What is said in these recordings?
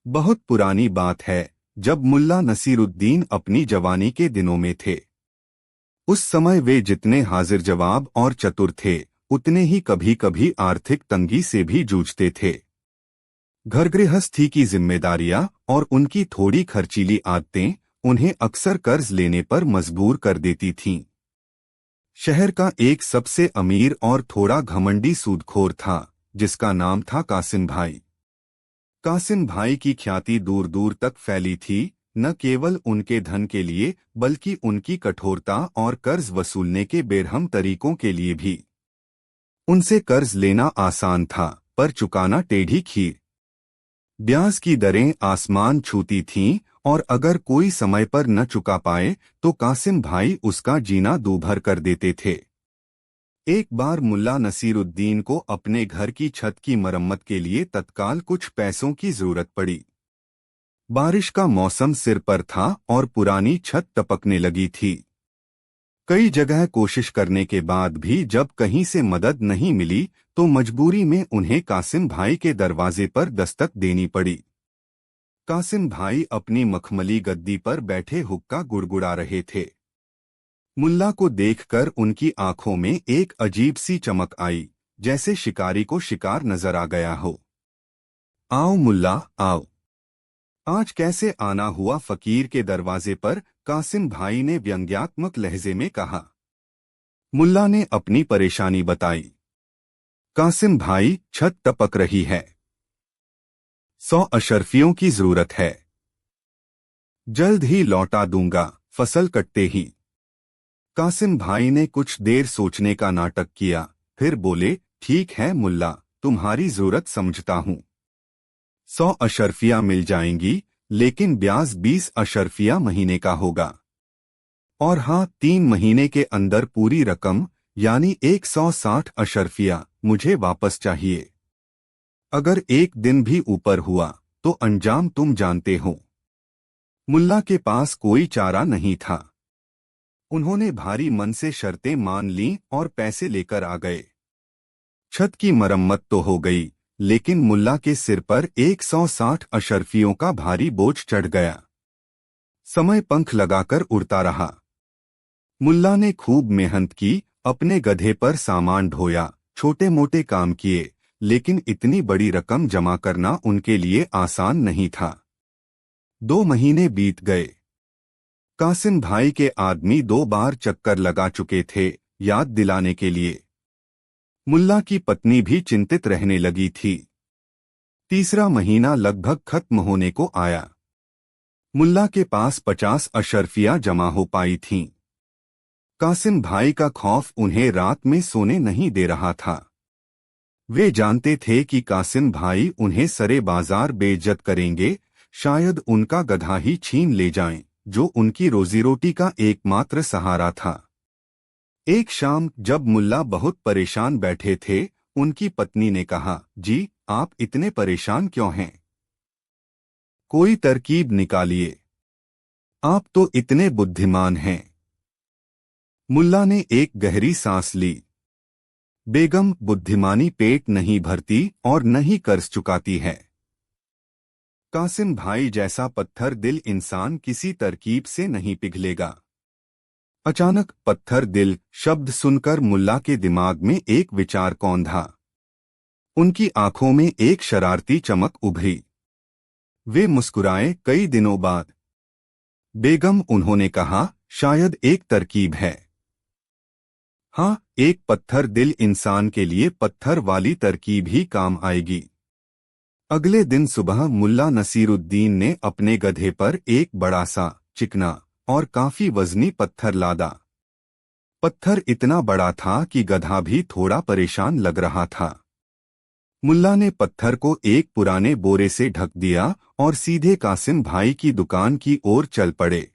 बहुत पुरानी बात है, जब मुल्ला नसीरुद्दीन अपनी जवानी के दिनों में थे। उस समय वे जितने हाजिर जवाब और चतुर थे, उतने ही कभी कभी आर्थिक तंगी से भी जूझते थे। घर गृहस्थी की जिम्मेदारियां और उनकी थोड़ी खर्चीली आदतें उन्हें अक्सर कर्ज लेने पर मजबूर कर देती थीं। शहर का एक सबसे अमीर और थोड़ा घमंडी सूदखोर था, जिसका नाम था कासिम भाई। कासिम भाई की ख्याति दूर दूर तक फैली थी, न केवल उनके धन के लिए बल्कि उनकी कठोरता और कर्ज वसूलने के बेरहम तरीकों के लिए भी। उनसे कर्ज लेना आसान था, पर चुकाना टेढ़ी खीर। ब्याज की दरें आसमान छूती थीं, और अगर कोई समय पर न चुका पाए तो कासिम भाई उसका जीना दूभर कर देते थे। एक बार मुल्ला नसीरुद्दीन को अपने घर की छत की मरम्मत के लिए तत्काल कुछ पैसों की जरूरत पड़ी। बारिश का मौसम सिर पर था और पुरानी छत टपकने लगी थी। कई जगह कोशिश करने के बाद भी जब कहीं से मदद नहीं मिली तो मजबूरी में उन्हें कासिम भाई के दरवाजे पर दस्तक देनी पड़ी। कासिम भाई अपनी मखमली गद्दी पर बैठे हुक्का गुड़गुड़ा रहे थे। मुल्ला को देखकर उनकी आंखों में एक अजीब सी चमक आई, जैसे शिकारी को शिकार नजर आ गया हो। आओ मुल्ला, आओ। आज कैसे आना हुआ? फकीर के दरवाजे पर कासिम भाई ने व्यंग्यात्मक लहजे में कहा। मुल्ला ने अपनी परेशानी बताई। कासिम भाई, छत टपक रही है, 100 अशर्फियों की जरूरत है, जल्द ही लौटा दूंगा, फसल कटते ही। कासिम भाई ने कुछ देर सोचने का नाटक किया, फिर बोले, ठीक है मुल्ला, तुम्हारी जरूरत समझता हूँ। 100 अशर्फिया मिल जाएंगी, लेकिन ब्याज 20 अशर्फिया महीने का होगा। और हाँ, 3 महीने के अंदर पूरी रकम यानी 160 अशर्फिया मुझे वापस चाहिए। अगर एक दिन भी ऊपर हुआ तो अंजाम तुम जानते हो। मुल्ला के पास कोई चारा नहीं था। उन्होंने भारी मन से शर्तें मान लीं और पैसे लेकर आ गए। छत की मरम्मत तो हो गई, लेकिन मुल्ला के सिर पर 160 अशर्फियों का भारी बोझ चढ़ गया। समय पंख लगाकर उड़ता रहा। मुल्ला ने खूब मेहनत की, अपने गधे पर सामान ढोया, छोटे मोटे काम किए, लेकिन इतनी बड़ी रकम जमा करना उनके लिए आसान नहीं था। 2 महीने बीत गए। कासिम भाई के आदमी 2 बार चक्कर लगा चुके थे, याद दिलाने के लिए। मुल्ला की पत्नी भी चिंतित रहने लगी थी। तीसरा महीना लगभग खत्म होने को आया। मुल्ला के पास 50 अशर्फियां जमा हो पाई थीं। कासिम भाई का खौफ उन्हें रात में सोने नहीं दे रहा था। वे जानते थे कि कासिम भाई उन्हें सरे बाजार बेइज्जत करेंगे, शायद उनका गधा ही छीन ले जाएं, जो उनकी रोजी रोटी का एकमात्र सहारा था। एक शाम जब मुल्ला बहुत परेशान बैठे थे, उनकी पत्नी ने कहा, जी, आप इतने परेशान क्यों हैं? कोई तरकीब निकालिए, आप तो इतने बुद्धिमान हैं। मुल्ला ने एक गहरी सांस ली। बेगम, बुद्धिमानी पेट नहीं भरती और न ही कर्ज चुकाती है। कासिम भाई जैसा पत्थर दिल इंसान किसी तरकीब से नहीं पिघलेगा। अचानक पत्थर दिल शब्द सुनकर मुल्ला के दिमाग में एक विचार कौंधा। उनकी आंखों में एक शरारती चमक उभरी। वे मुस्कुराए। कई दिनों बाद, बेगम, उन्होंने कहा, शायद एक तरकीब है। हाँ, एक पत्थर दिल इंसान के लिए पत्थर वाली तरकीब ही काम आएगी। अगले दिन सुबह मुल्ला नसीरुद्दीन ने अपने गधे पर एक बड़ा सा, चिकना और काफी वजनी पत्थर लादा। पत्थर इतना बड़ा था कि गधा भी थोड़ा परेशान लग रहा था। मुल्ला ने पत्थर को एक पुराने बोरे से ढक दिया और सीधे कासिम भाई की दुकान की ओर चल पड़े।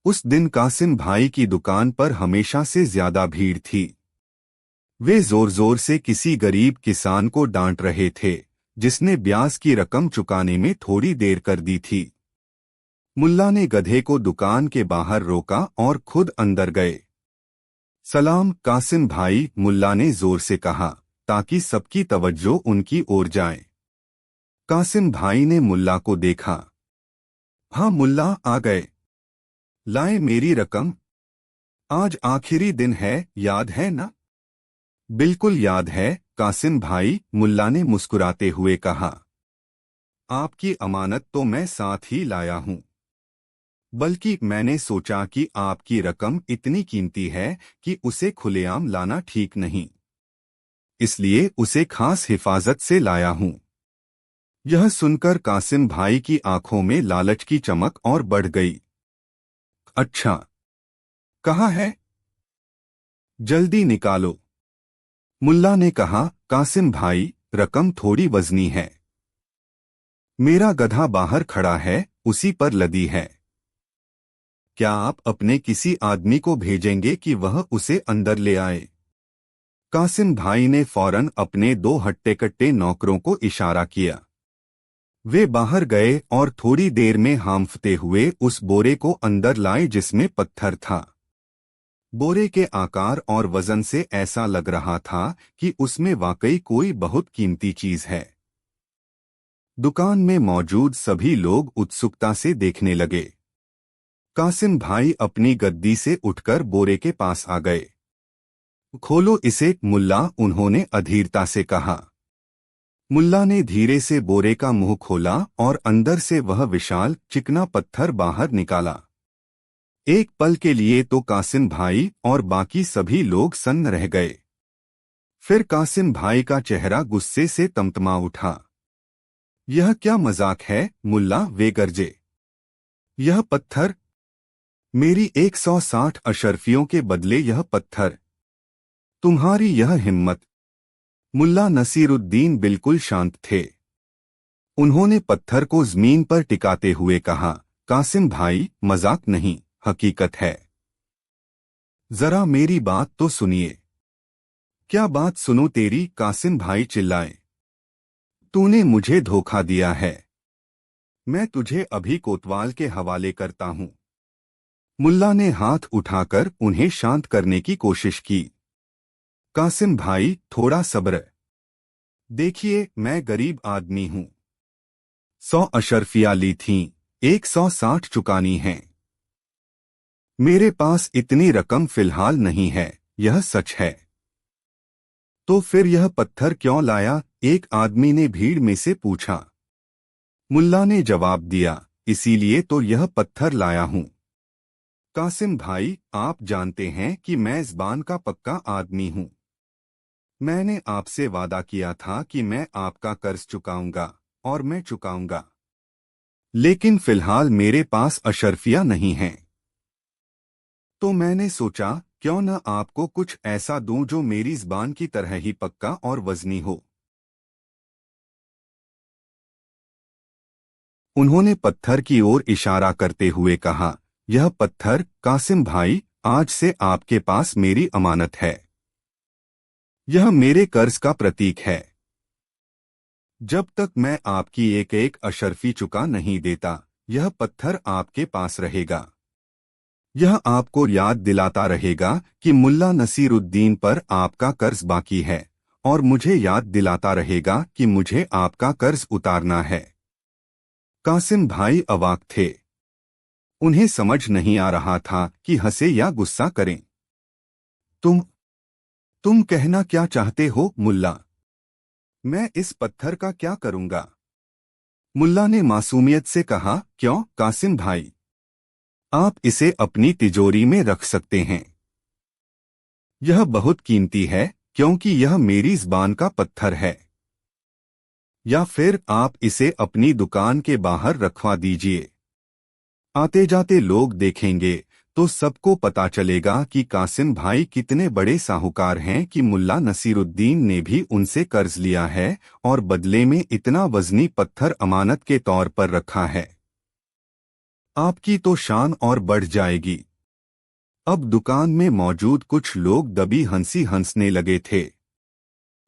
उस दिन कासिम भाई की दुकान पर हमेशा से ज्यादा भीड़ थी। वे जोर जोर से किसी गरीब किसान को डांट रहे थे, जिसने ब्याज की रकम चुकाने में थोड़ी देर कर दी थी। मुल्ला ने गधे को दुकान के बाहर रोका और खुद अंदर गए। सलाम कासिम भाई, मुल्ला ने जोर से कहा, ताकि सबकी तवज्जो उनकी ओर जाए। कासिम भाई ने मुल्ला को देखा। हाँ मुल्ला आ गए। लाए मेरी रकम। आज आखिरी दिन है, याद है ना? बिल्कुल याद है कासिम भाई, मुल्ला ने मुस्कुराते हुए कहा। आपकी अमानत तो मैं साथ ही लाया हूं। बल्कि मैंने सोचा कि आपकी रकम इतनी कीमती है कि उसे खुलेआम लाना ठीक नहीं, इसलिए उसे खास हिफाजत से लाया हूं। यह सुनकर कासिम भाई की आंखों में लालच की चमक और बढ़ गई। अच्छा, कहाँ है? जल्दी निकालो, मुल्ला ने कहा। कासिम भाई, रकम थोड़ी वजनी है। मेरा गधा बाहर खड़ा है, उसी पर लदी है। क्या आप अपने किसी आदमी को भेजेंगे कि वह उसे अंदर ले आए? कासिम भाई ने फौरन अपने 2 हट्टे-कट्टे नौकरों को इशारा किया। वे बाहर गए और थोड़ी देर में हांफते हुए उस बोरे को अंदर लाए जिसमें पत्थर था। बोरे के आकार और वजन से ऐसा लग रहा था कि उसमें वाकई कोई बहुत कीमती चीज है। दुकान में मौजूद सभी लोग उत्सुकता से देखने लगे। कासिम भाई अपनी गद्दी से उठकर बोरे के पास आ गए। खोलो इसे मुल्ला, उन्होंने अधीरता से कहा। मुल्ला ने धीरे से बोरे का मुंह खोला और अंदर से वह विशाल चिकना पत्थर बाहर निकाला। एक पल के लिए तो कासिम भाई और बाकी सभी लोग सन्न रह गए। फिर कासिम भाई का चेहरा गुस्से से तमतमा उठा। यह क्या मजाक है मुल्ला, वे गरजे। यह पत्थर, मेरी 160 अशर्फियों के बदले यह पत्थर। तुम्हारी यह हिम्मत। मुल्ला नसीरुद्दीन बिल्कुल शांत थे। उन्होंने पत्थर को जमीन पर टिकाते हुए कहा, कासिम भाई, मजाक नहीं, हकीकत है। जरा मेरी बात तो सुनिए। क्या बात सुनूं तेरी? कासिम भाई चिल्लाए। तूने मुझे धोखा दिया है। मैं तुझे अभी कोतवाल के हवाले करता हूं। मुल्ला ने हाथ उठाकर उन्हें शांत करने की कोशिश की। कासिम भाई, थोड़ा सब्र। देखिए, मैं गरीब आदमी हूं। 100 अशर्फिया ली थीं, 160 चुकानी हैं। मेरे पास इतनी रकम फिलहाल नहीं है, यह सच है। तो फिर यह पत्थर क्यों लाया? एक आदमी ने भीड़ में से पूछा। मुल्ला ने जवाब दिया, इसीलिए तो यह पत्थर लाया हूं। कासिम भाई, आप जानते हैं कि मैं ज़बान का पक्का आदमी हूं। मैंने आपसे वादा किया था कि मैं आपका कर्ज चुकाऊंगा, और मैं चुकाऊंगा। लेकिन फिलहाल मेरे पास अशर्फिया नहीं है। तो मैंने सोचा, क्यों न आपको कुछ ऐसा दूं जो मेरी ज़बान की तरह ही पक्का और वजनी हो। उन्होंने पत्थर की ओर इशारा करते हुए कहा, यह पत्थर, कासिम भाई, आज से आपके पास मेरी अमानत है। यह मेरे कर्ज का प्रतीक है। जब तक मैं आपकी एक एक अशर्फी चुका नहीं देता, यह पत्थर आपके पास रहेगा। यह आपको याद दिलाता रहेगा कि मुल्ला नसीरुद्दीन पर आपका कर्ज बाकी है, और मुझे याद दिलाता रहेगा कि मुझे आपका कर्ज उतारना है। कासिम भाई अवाक थे। उन्हें समझ नहीं आ रहा था कि हंसे या गुस्सा करें। तुम कहना क्या चाहते हो मुल्ला? मैं इस पत्थर का क्या करूंगा? मुल्ला ने मासूमियत से कहा, क्यों कासिम भाई? आप इसे अपनी तिजोरी में रख सकते हैं। यह बहुत कीमती है, क्योंकि यह मेरी ज़बान का पत्थर है। या फिर आप इसे अपनी दुकान के बाहर रखवा दीजिए। आते जाते लोग देखेंगे तो सबको पता चलेगा कि कासिम भाई कितने बड़े साहूकार हैं कि मुल्ला नसीरुद्दीन ने भी उनसे कर्ज लिया है और बदले में इतना वजनी पत्थर अमानत के तौर पर रखा है। आपकी तो शान और बढ़ जाएगी। अब दुकान में मौजूद कुछ लोग दबी हंसी हंसने लगे थे।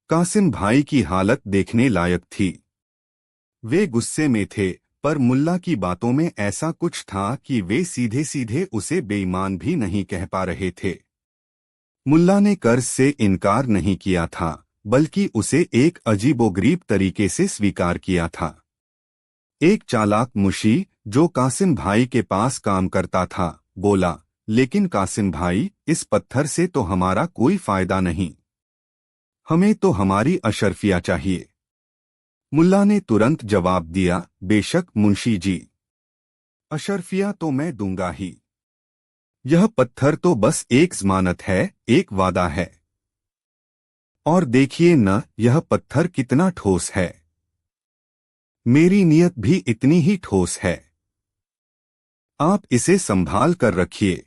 कासिम भाई की हालत देखने लायक थी। वे गुस्से में थे, पर मुल्ला की बातों में ऐसा कुछ था कि वे सीधे सीधे उसे बेईमान भी नहीं कह पा रहे थे। मुल्ला ने कर्ज से इनकार नहीं किया था, बल्कि उसे एक अजीबोगरीब तरीके से स्वीकार किया था। एक चालाक मुशी जो कासिम भाई के पास काम करता था बोला, लेकिन कासिम भाई, इस पत्थर से तो हमारा कोई फायदा नहीं, हमें तो हमारी अशर्फिया चाहिए। मुल्ला ने तुरंत जवाब दिया, बेशक मुंशी जी, अशर्फिया तो मैं दूंगा ही। यह पत्थर तो बस एक जमानत है, एक वादा है। और देखिए न, यह पत्थर कितना ठोस है। मेरी नीयत भी इतनी ही ठोस है। आप इसे संभाल कर रखिए।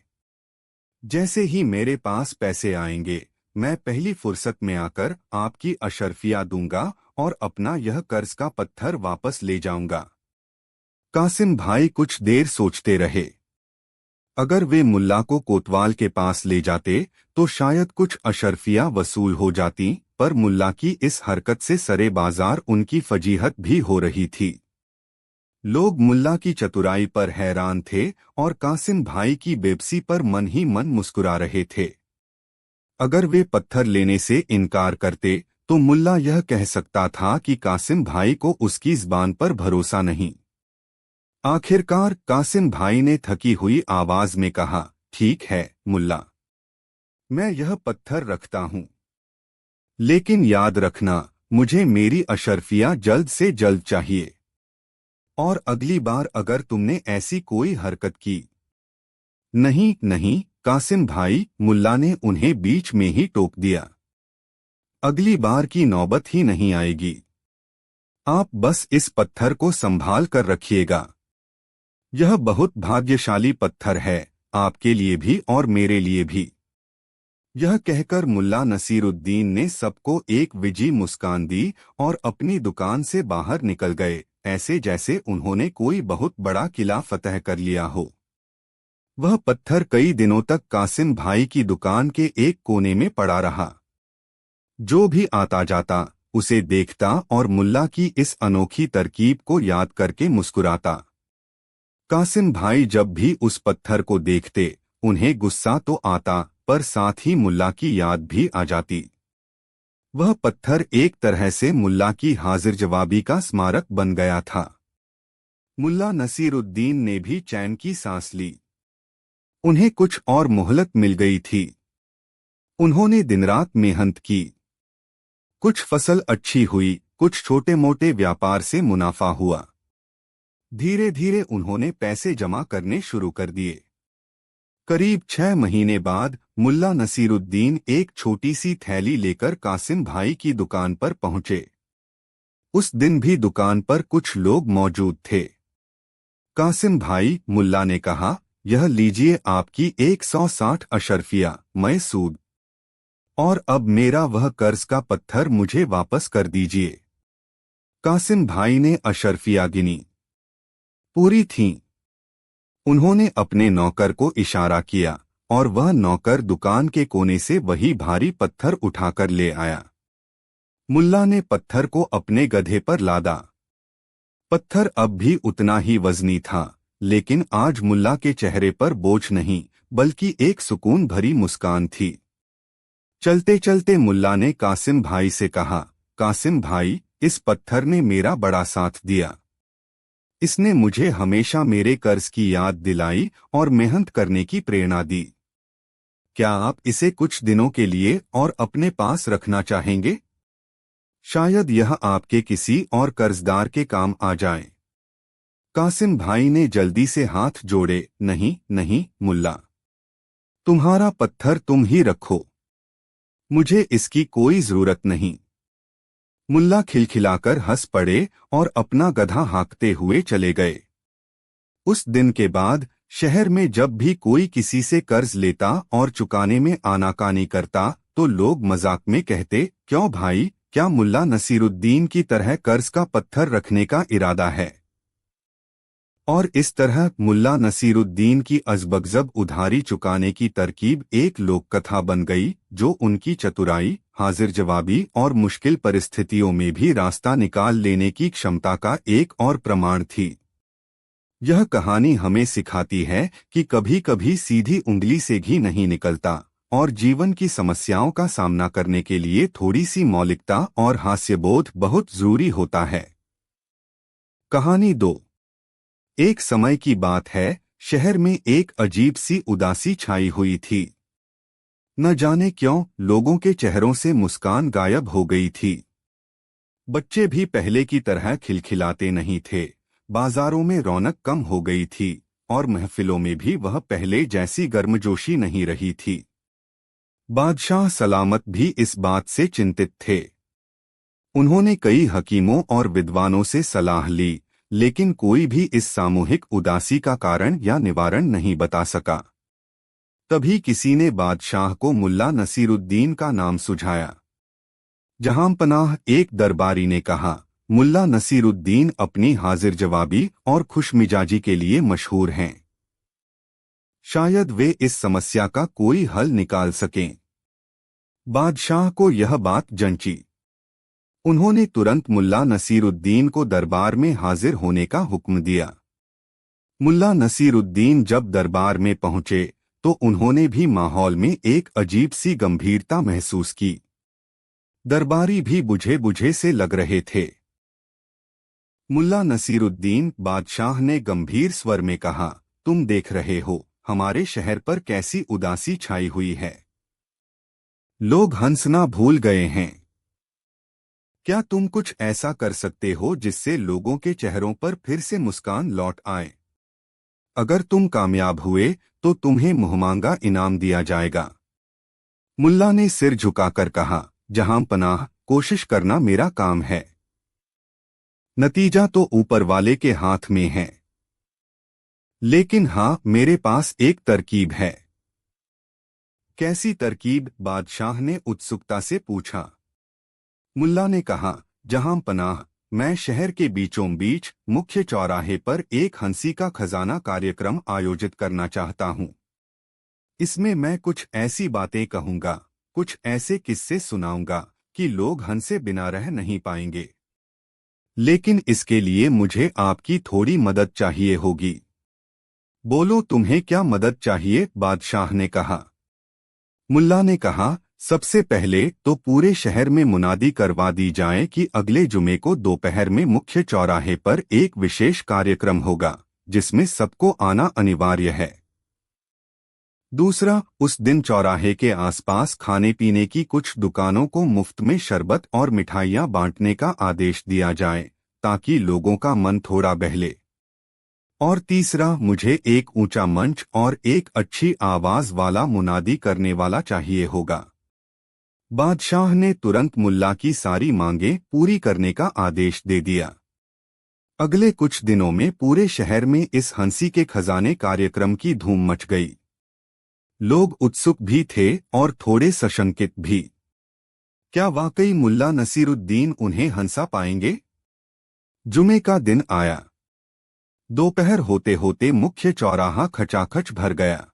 जैसे ही मेरे पास पैसे आएंगे, मैं पहली फुर्सत में आकर आपकी अशर्फिया दूंगा और अपना यह कर्ज का पत्थर वापस ले जाऊंगा। कासिम भाई कुछ देर सोचते रहे। अगर वे मुल्ला को कोतवाल के पास ले जाते तो शायद कुछ अशर्फियां वसूल हो जाती, पर मुल्ला की इस हरकत से सरे बाजार उनकी फजीहत भी हो रही थी। लोग मुल्ला की चतुराई पर हैरान थे और कासिम भाई की बेबसी पर मन ही मन मुस्कुरा रहे थे। अगर वे पत्थर लेने से इनकार करते तो मुल्ला यह कह सकता था कि कासिम भाई को उसकी ज़बान पर भरोसा नहीं। आखिरकार कासिम भाई ने थकी हुई आवाज में कहा, ठीक है मुल्ला, मैं यह पत्थर रखता हूं, लेकिन याद रखना, मुझे मेरी अशर्फिया जल्द से जल्द चाहिए। और अगली बार अगर तुमने ऐसी कोई हरकत की। नहीं नहीं कासिम भाई, मुल्ला ने उन्हें बीच में ही टोक दिया, अगली बार की नौबत ही नहीं आएगी। आप बस इस पत्थर को संभाल कर रखिएगा। यह बहुत भाग्यशाली पत्थर है, आपके लिए भी और मेरे लिए भी। यह कहकर मुल्ला नसीरुद्दीन ने सबको एक विजी मुस्कान दी और अपनी दुकान से बाहर निकल गए, ऐसे जैसे उन्होंने कोई बहुत बड़ा किला फतह कर लिया हो। वह पत्थर कई दिनों तक कासिम भाई की दुकान के एक कोने में पड़ा रहा। जो भी आता जाता उसे देखता और मुल्ला की इस अनोखी तरकीब को याद करके मुस्कुराता। कासिम भाई जब भी उस पत्थर को देखते, उन्हें गुस्सा तो आता, पर साथ ही मुल्ला की याद भी आ जाती। वह पत्थर एक तरह से मुल्ला की हाजिर जवाबी का स्मारक बन गया था। मुल्ला नसीरुद्दीन ने भी चैन की सांस ली। उन्हें कुछ और मोहलत मिल गई थी। उन्होंने दिन-रात मेहनत की। कुछ फसल अच्छी हुई, कुछ छोटे मोटे व्यापार से मुनाफा हुआ। धीरे धीरे उन्होंने पैसे जमा करने शुरू कर दिए। करीब 6 महीने बाद मुल्ला नसीरुद्दीन एक छोटी सी थैली लेकर कासिम भाई की दुकान पर पहुंचे। उस दिन भी दुकान पर कुछ लोग मौजूद थे। कासिम भाई, मुल्ला ने कहा, यह लीजिए आपकी 160 अशर्फिया, मैं सूद। और अब मेरा वह कर्ज का पत्थर मुझे वापस कर दीजिए। कासिम भाई ने अशर्फिया गिनी, पूरी थीं। उन्होंने अपने नौकर को इशारा किया और वह नौकर दुकान के कोने से वही भारी पत्थर उठाकर ले आया। मुल्ला ने पत्थर को अपने गधे पर लादा। पत्थर अब भी उतना ही वजनी था, लेकिन आज मुल्ला के चेहरे पर बोझ नहीं, बल्कि एक सुकून भरी मुस्कान थी। चलते चलते मुल्ला ने कासिम भाई से कहा, कासिम भाई, इस पत्थर ने मेरा बड़ा साथ दिया। इसने मुझे हमेशा मेरे कर्ज की याद दिलाई और मेहनत करने की प्रेरणा दी। क्या आप इसे कुछ दिनों के लिए और अपने पास रखना चाहेंगे? शायद यह आपके किसी और कर्जदार के काम आ जाए। कासिम भाई ने जल्दी से हाथ जोड़े, नहीं नहीं मुल्ला, तुम्हारा पत्थर तुम ही रखो, मुझे इसकी कोई जरूरत नहीं। मुल्ला खिलखिलाकर हंस पड़े और अपना गधा हाँकते हुए चले गए। उस दिन के बाद शहर में जब भी कोई किसी से कर्ज लेता और चुकाने में आनाकानी करता तो लोग मजाक में कहते, क्यों भाई, क्या मुल्ला नसीरुद्दीन की तरह कर्ज का पत्थर रखने का इरादा है? और इस तरह मुल्ला नसीरुद्दीन की अजबगजब उधारी चुकाने की तरकीब एक लोककथा बन गई, जो उनकी चतुराई, हाजिर जवाबी और मुश्किल परिस्थितियों में भी रास्ता निकाल लेने की क्षमता का एक और प्रमाण थी। यह कहानी हमें सिखाती है कि कभी कभी सीधी उंगली से घी नहीं निकलता और जीवन की समस्याओं का सामना करने के लिए थोड़ी सी मौलिकता और हास्यबोध बहुत जरूरी होता है। कहानी 2। एक समय की बात है, शहर में एक अजीब सी उदासी छाई हुई थी। न जाने क्यों लोगों के चेहरों से मुस्कान गायब हो गई थी। बच्चे भी पहले की तरह खिलखिलाते नहीं थे। बाजारों में रौनक कम हो गई थी और महफिलों में भी वह पहले जैसी गर्मजोशी नहीं रही थी। बादशाह सलामत भी इस बात से चिंतित थे। उन्होंने कई हकीमों और विद्वानों से सलाह ली, लेकिन कोई भी इस सामूहिक उदासी का कारण या निवारण नहीं बता सका। तभी किसी ने बादशाह को मुल्ला नसीरुद्दीन का नाम सुझाया। जहांपनाह एक दरबारी ने कहा, मुल्ला नसीरुद्दीन अपनी हाजिर जवाबी और खुशमिजाजी के लिए मशहूर हैं। शायद वे इस समस्या का कोई हल निकाल सकें। बादशाह को यह बात जंची। उन्होंने तुरंत मुल्ला नसीरुद्दीन को दरबार में हाजिर होने का हुक्म दिया। मुल्ला नसीरुद्दीन जब दरबार में पहुंचे तो उन्होंने भी माहौल में एक अजीब सी गंभीरता महसूस की। दरबारी भी बुझे बुझे से लग रहे थे। मुल्ला नसीरुद्दीन, बादशाह ने गंभीर स्वर में कहा, तुम देख रहे हो हमारे शहर पर कैसी उदासी छाई हुई है। लोग हंसना भूल गए हैं। क्या तुम कुछ ऐसा कर सकते हो जिससे लोगों के चेहरों पर फिर से मुस्कान लौट आए? अगर तुम कामयाब हुए तो तुम्हें मुहमांगा इनाम दिया जाएगा। मुल्ला ने सिर झुकाकर कहा, जहांपनाह, कोशिश करना मेरा काम है। नतीजा तो ऊपर वाले के हाथ में है। लेकिन हाँ, मेरे पास एक तरकीब है। कैसी तरकीब? बादशाह ने उत्सुकता से पूछा। मुल्ला ने कहा, जहांपनाह, मैं शहर के बीचों बीच मुख्य चौराहे पर एक हंसी का खजाना कार्यक्रम आयोजित करना चाहता हूँ। इसमें मैं कुछ ऐसी बातें कहूँगा, कुछ ऐसे किस्से सुनाऊंगा कि लोग हंसे बिना रह नहीं पाएंगे। लेकिन इसके लिए मुझे आपकी थोड़ी मदद चाहिए होगी। बोलो, तुम्हें क्या मदद चाहिए? बादशाह ने कहा। मुल्ला ने कहा, सबसे पहले तो पूरे शहर में मुनादी करवा दी जाए कि अगले जुमे को दोपहर में मुख्य चौराहे पर एक विशेष कार्यक्रम होगा, जिसमें सबको आना अनिवार्य है। दूसरा, उस दिन चौराहे के आसपास खाने पीने की कुछ दुकानों को मुफ्त में शरबत और मिठाइयाँ बांटने का आदेश दिया जाए, ताकि लोगों का मन थोड़ा बहले। और तीसरा, मुझे एक ऊंचा मंच और एक अच्छी आवाज वाला मुनादी करने वाला चाहिए होगा। बादशाह ने तुरंत मुल्ला की सारी मांगें पूरी करने का आदेश दे दिया। अगले कुछ दिनों में पूरे शहर में इस हंसी के खजाने कार्यक्रम की धूम मच गई। लोग उत्सुक भी थे और थोड़े सशंकित भी। क्या वाकई मुल्ला नसीरुद्दीन उन्हें हंसा पाएंगे? जुमे का दिन आया। दोपहर होते होते मुख्य चौराहा खचाखच भर गया।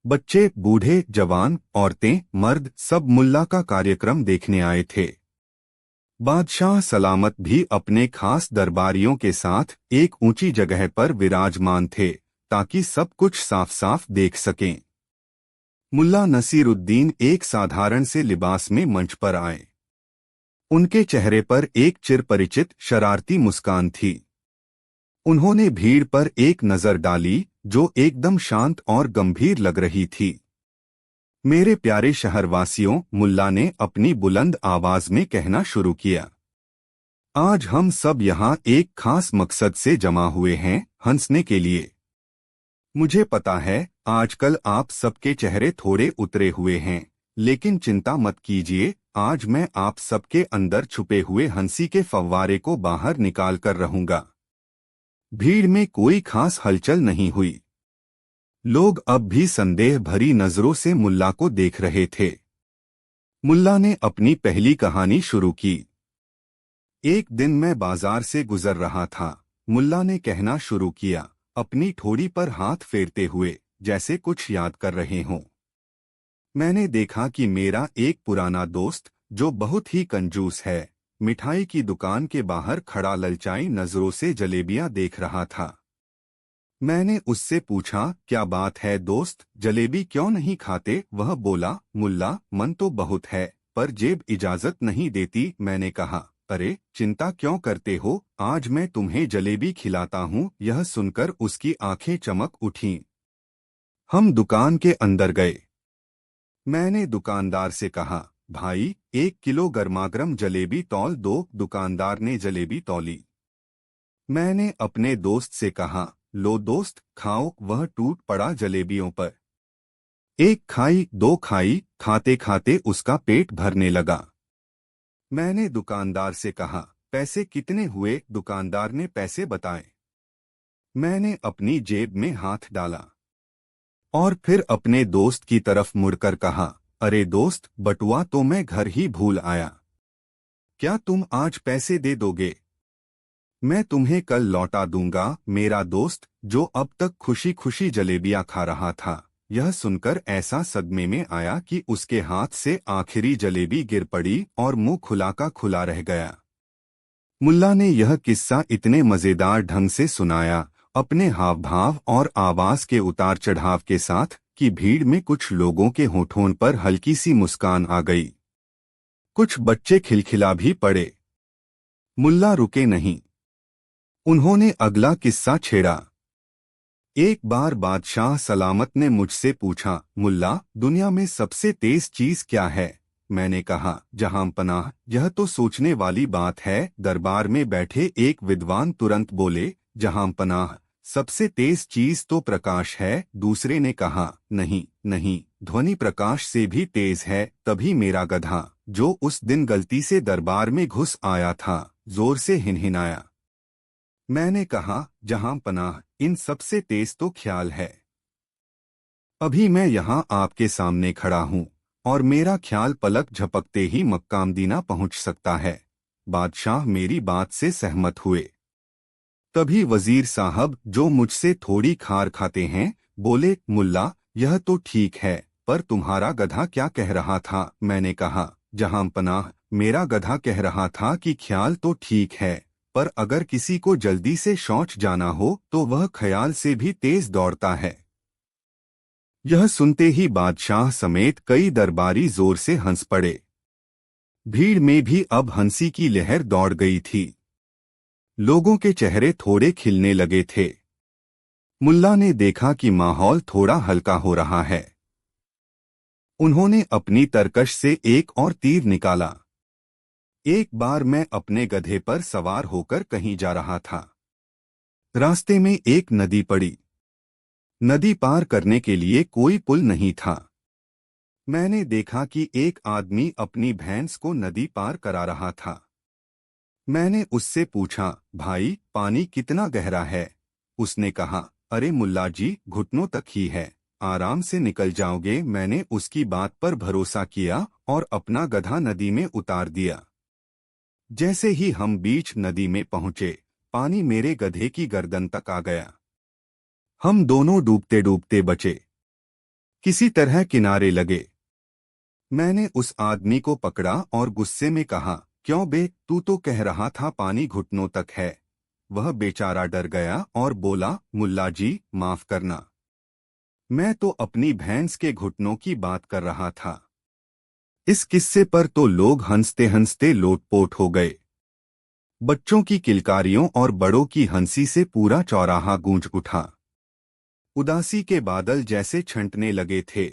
बच्चे, बूढ़े, जवान, औरतें, मर्द, सब मुल्ला का कार्यक्रम देखने आए थे। बादशाह सलामत भी अपने खास दरबारियों के साथ एक ऊंची जगह पर विराजमान थे, ताकि सब कुछ साफ साफ देख सकें। मुल्ला नसीरुद्दीन एक साधारण से लिबास में मंच पर आए। उनके चेहरे पर एक चिरपरिचित शरारती मुस्कान थी। उन्होंने भीड़ पर एक नजर डाली जो एकदम शांत और गंभीर लग रही थी। मेरे प्यारे शहरवासियों, मुल्ला ने अपनी बुलंद आवाज में कहना शुरू किया, आज हम सब यहाँ एक खास मकसद से जमा हुए हैं, हंसने के लिए। मुझे पता है आजकल आप सबके चेहरे थोड़े उतरे हुए हैं, लेकिन चिंता मत कीजिए, आज मैं आप सबके अंदर छुपे हुए हंसी के फव्वारे को बाहर निकाल कर रहूंगा। भीड़ में कोई खास हलचल नहीं हुई। लोग अब भी संदेह भरी नजरों से मुल्ला को देख रहे थे। मुल्ला ने अपनी पहली कहानी शुरू की। एक दिन मैं बाजार से गुजर रहा था, मुल्ला ने कहना शुरू किया, अपनी ठोड़ी पर हाथ फेरते हुए, जैसे कुछ याद कर रहे हों। मैंने देखा कि मेरा एक पुराना दोस्त, जो बहुत ही कंजूस है, मिठाई की दुकान के बाहर खड़ा ललचाई नजरों से जलेबियां देख रहा था। मैंने उससे पूछा, क्या बात है दोस्त, जलेबी क्यों नहीं खाते? वह बोला, मुल्ला, मन तो बहुत है, पर जेब इजाजत नहीं देती। मैंने कहा, अरे चिंता क्यों करते हो, आज मैं तुम्हें जलेबी खिलाता हूँ। यह सुनकर उसकी आंखें चमक उठीं। हम दुकान के अंदर गए। मैंने दुकानदार से कहा, भाई 1 किलो गर्मागर्म जलेबी तौल दो। दुकानदार ने जलेबी तौली। मैंने अपने दोस्त से कहा, लो दोस्त खाओ। वह टूट पड़ा जलेबियों पर। एक खाई, दो खाई, खाते खाते उसका पेट भरने लगा। मैंने दुकानदार से कहा, पैसे कितने हुए। दुकानदार ने पैसे बताए। मैंने अपनी जेब में हाथ डाला और फिर अपने दोस्त की तरफ मुड़कर कहा, अरे दोस्त, बटुआ तो मैं घर ही भूल आया। क्या तुम आज पैसे दे दोगे? मैं तुम्हें कल लौटा दूंगा। मेरा दोस्त, जो अब तक खुशी खुशी जलेबियां खा रहा था, यह सुनकर ऐसा सदमे में आया कि उसके हाथ से आखिरी जलेबी गिर पड़ी और मुंह खुला का खुला रह गया। मुल्ला ने यह किस्सा इतने मजेदार ढंग से सुनाया, अपने हाव भाव और आवाज के उतार चढ़ाव के साथ, कि भीड़ में कुछ लोगों के होठों पर हल्की सी मुस्कान आ गई। कुछ बच्चे खिलखिला भी पड़े। मुल्ला रुके नहीं। उन्होंने अगला किस्सा छेड़ा। एक बार बादशाह सलामत ने मुझसे पूछा, मुल्ला, दुनिया में सबसे तेज चीज क्या है? मैंने कहा, जहां पनाह। यह तो सोचने वाली बात है। दरबार में बैठे एक विद्वान तुरंत बोले, जहां पनाह, सबसे तेज चीज तो प्रकाश है। दूसरे ने कहा, नहीं नहीं, ध्वनि प्रकाश से भी तेज है। तभी मेरा गधा, जो उस दिन गलती से दरबार में घुस आया था, जोर से हिनहिनाया। मैंने कहा, जहां पनाह, इन सबसे तेज तो ख्याल है। अभी मैं यहाँ आपके सामने खड़ा हूँ और मेरा ख्याल पलक झपकते ही मक्कामदीना पहुँच सकता है। बादशाह मेरी बात से सहमत हुए। तभी वजीर साहब, जो मुझसे थोड़ी खार खाते हैं, बोले, मुल्ला, यह तो ठीक है, पर तुम्हारा गधा क्या कह रहा था? मैंने कहा, जहां पनाह, मेरा गधा कह रहा था कि ख्याल तो ठीक है, पर अगर किसी को जल्दी से शौच जाना हो तो वह ख्याल से भी तेज दौड़ता है। यह सुनते ही बादशाह समेत कई दरबारी जोर से हंस पड़े। भीड़ में भी अब हंसी की लहर दौड़ गई थी। लोगों के चेहरे थोड़े खिलने लगे थे। मुल्ला ने देखा कि माहौल थोड़ा हल्का हो रहा है। उन्होंने अपनी तरकश से एक और तीर निकाला। एक बार मैं अपने गधे पर सवार होकर कहीं जा रहा था। रास्ते में एक नदी पड़ी। नदी पार करने के लिए कोई पुल नहीं था। मैंने देखा कि एक आदमी अपनी भैंस को नदी पार करा रहा था। मैंने उससे पूछा, भाई, पानी कितना गहरा है? उसने कहा, अरे मुल्ला जी, घुटनों तक ही है, आराम से निकल जाओगे। मैंने उसकी बात पर भरोसा किया और अपना गधा नदी में उतार दिया। जैसे ही हम बीच नदी में पहुंचे, पानी मेरे गधे की गर्दन तक आ गया। हम दोनों डूबते डूबते बचे। किसी तरह किनारे लगे। मैंने उस आदमी को पकड़ा और गुस्से में कहा, क्यों बे, तू तो कह रहा था पानी घुटनों तक है। वह बेचारा डर गया और बोला, मुल्ला जी, माफ करना, मैं तो अपनी भैंस के घुटनों की बात कर रहा था। इस किस्से पर तो लोग हंसते हंसते लोटपोट हो गए। बच्चों की किलकारियों और बड़ों की हंसी से पूरा चौराहा गूंज उठा। उदासी के बादल जैसे छंटने लगे थे।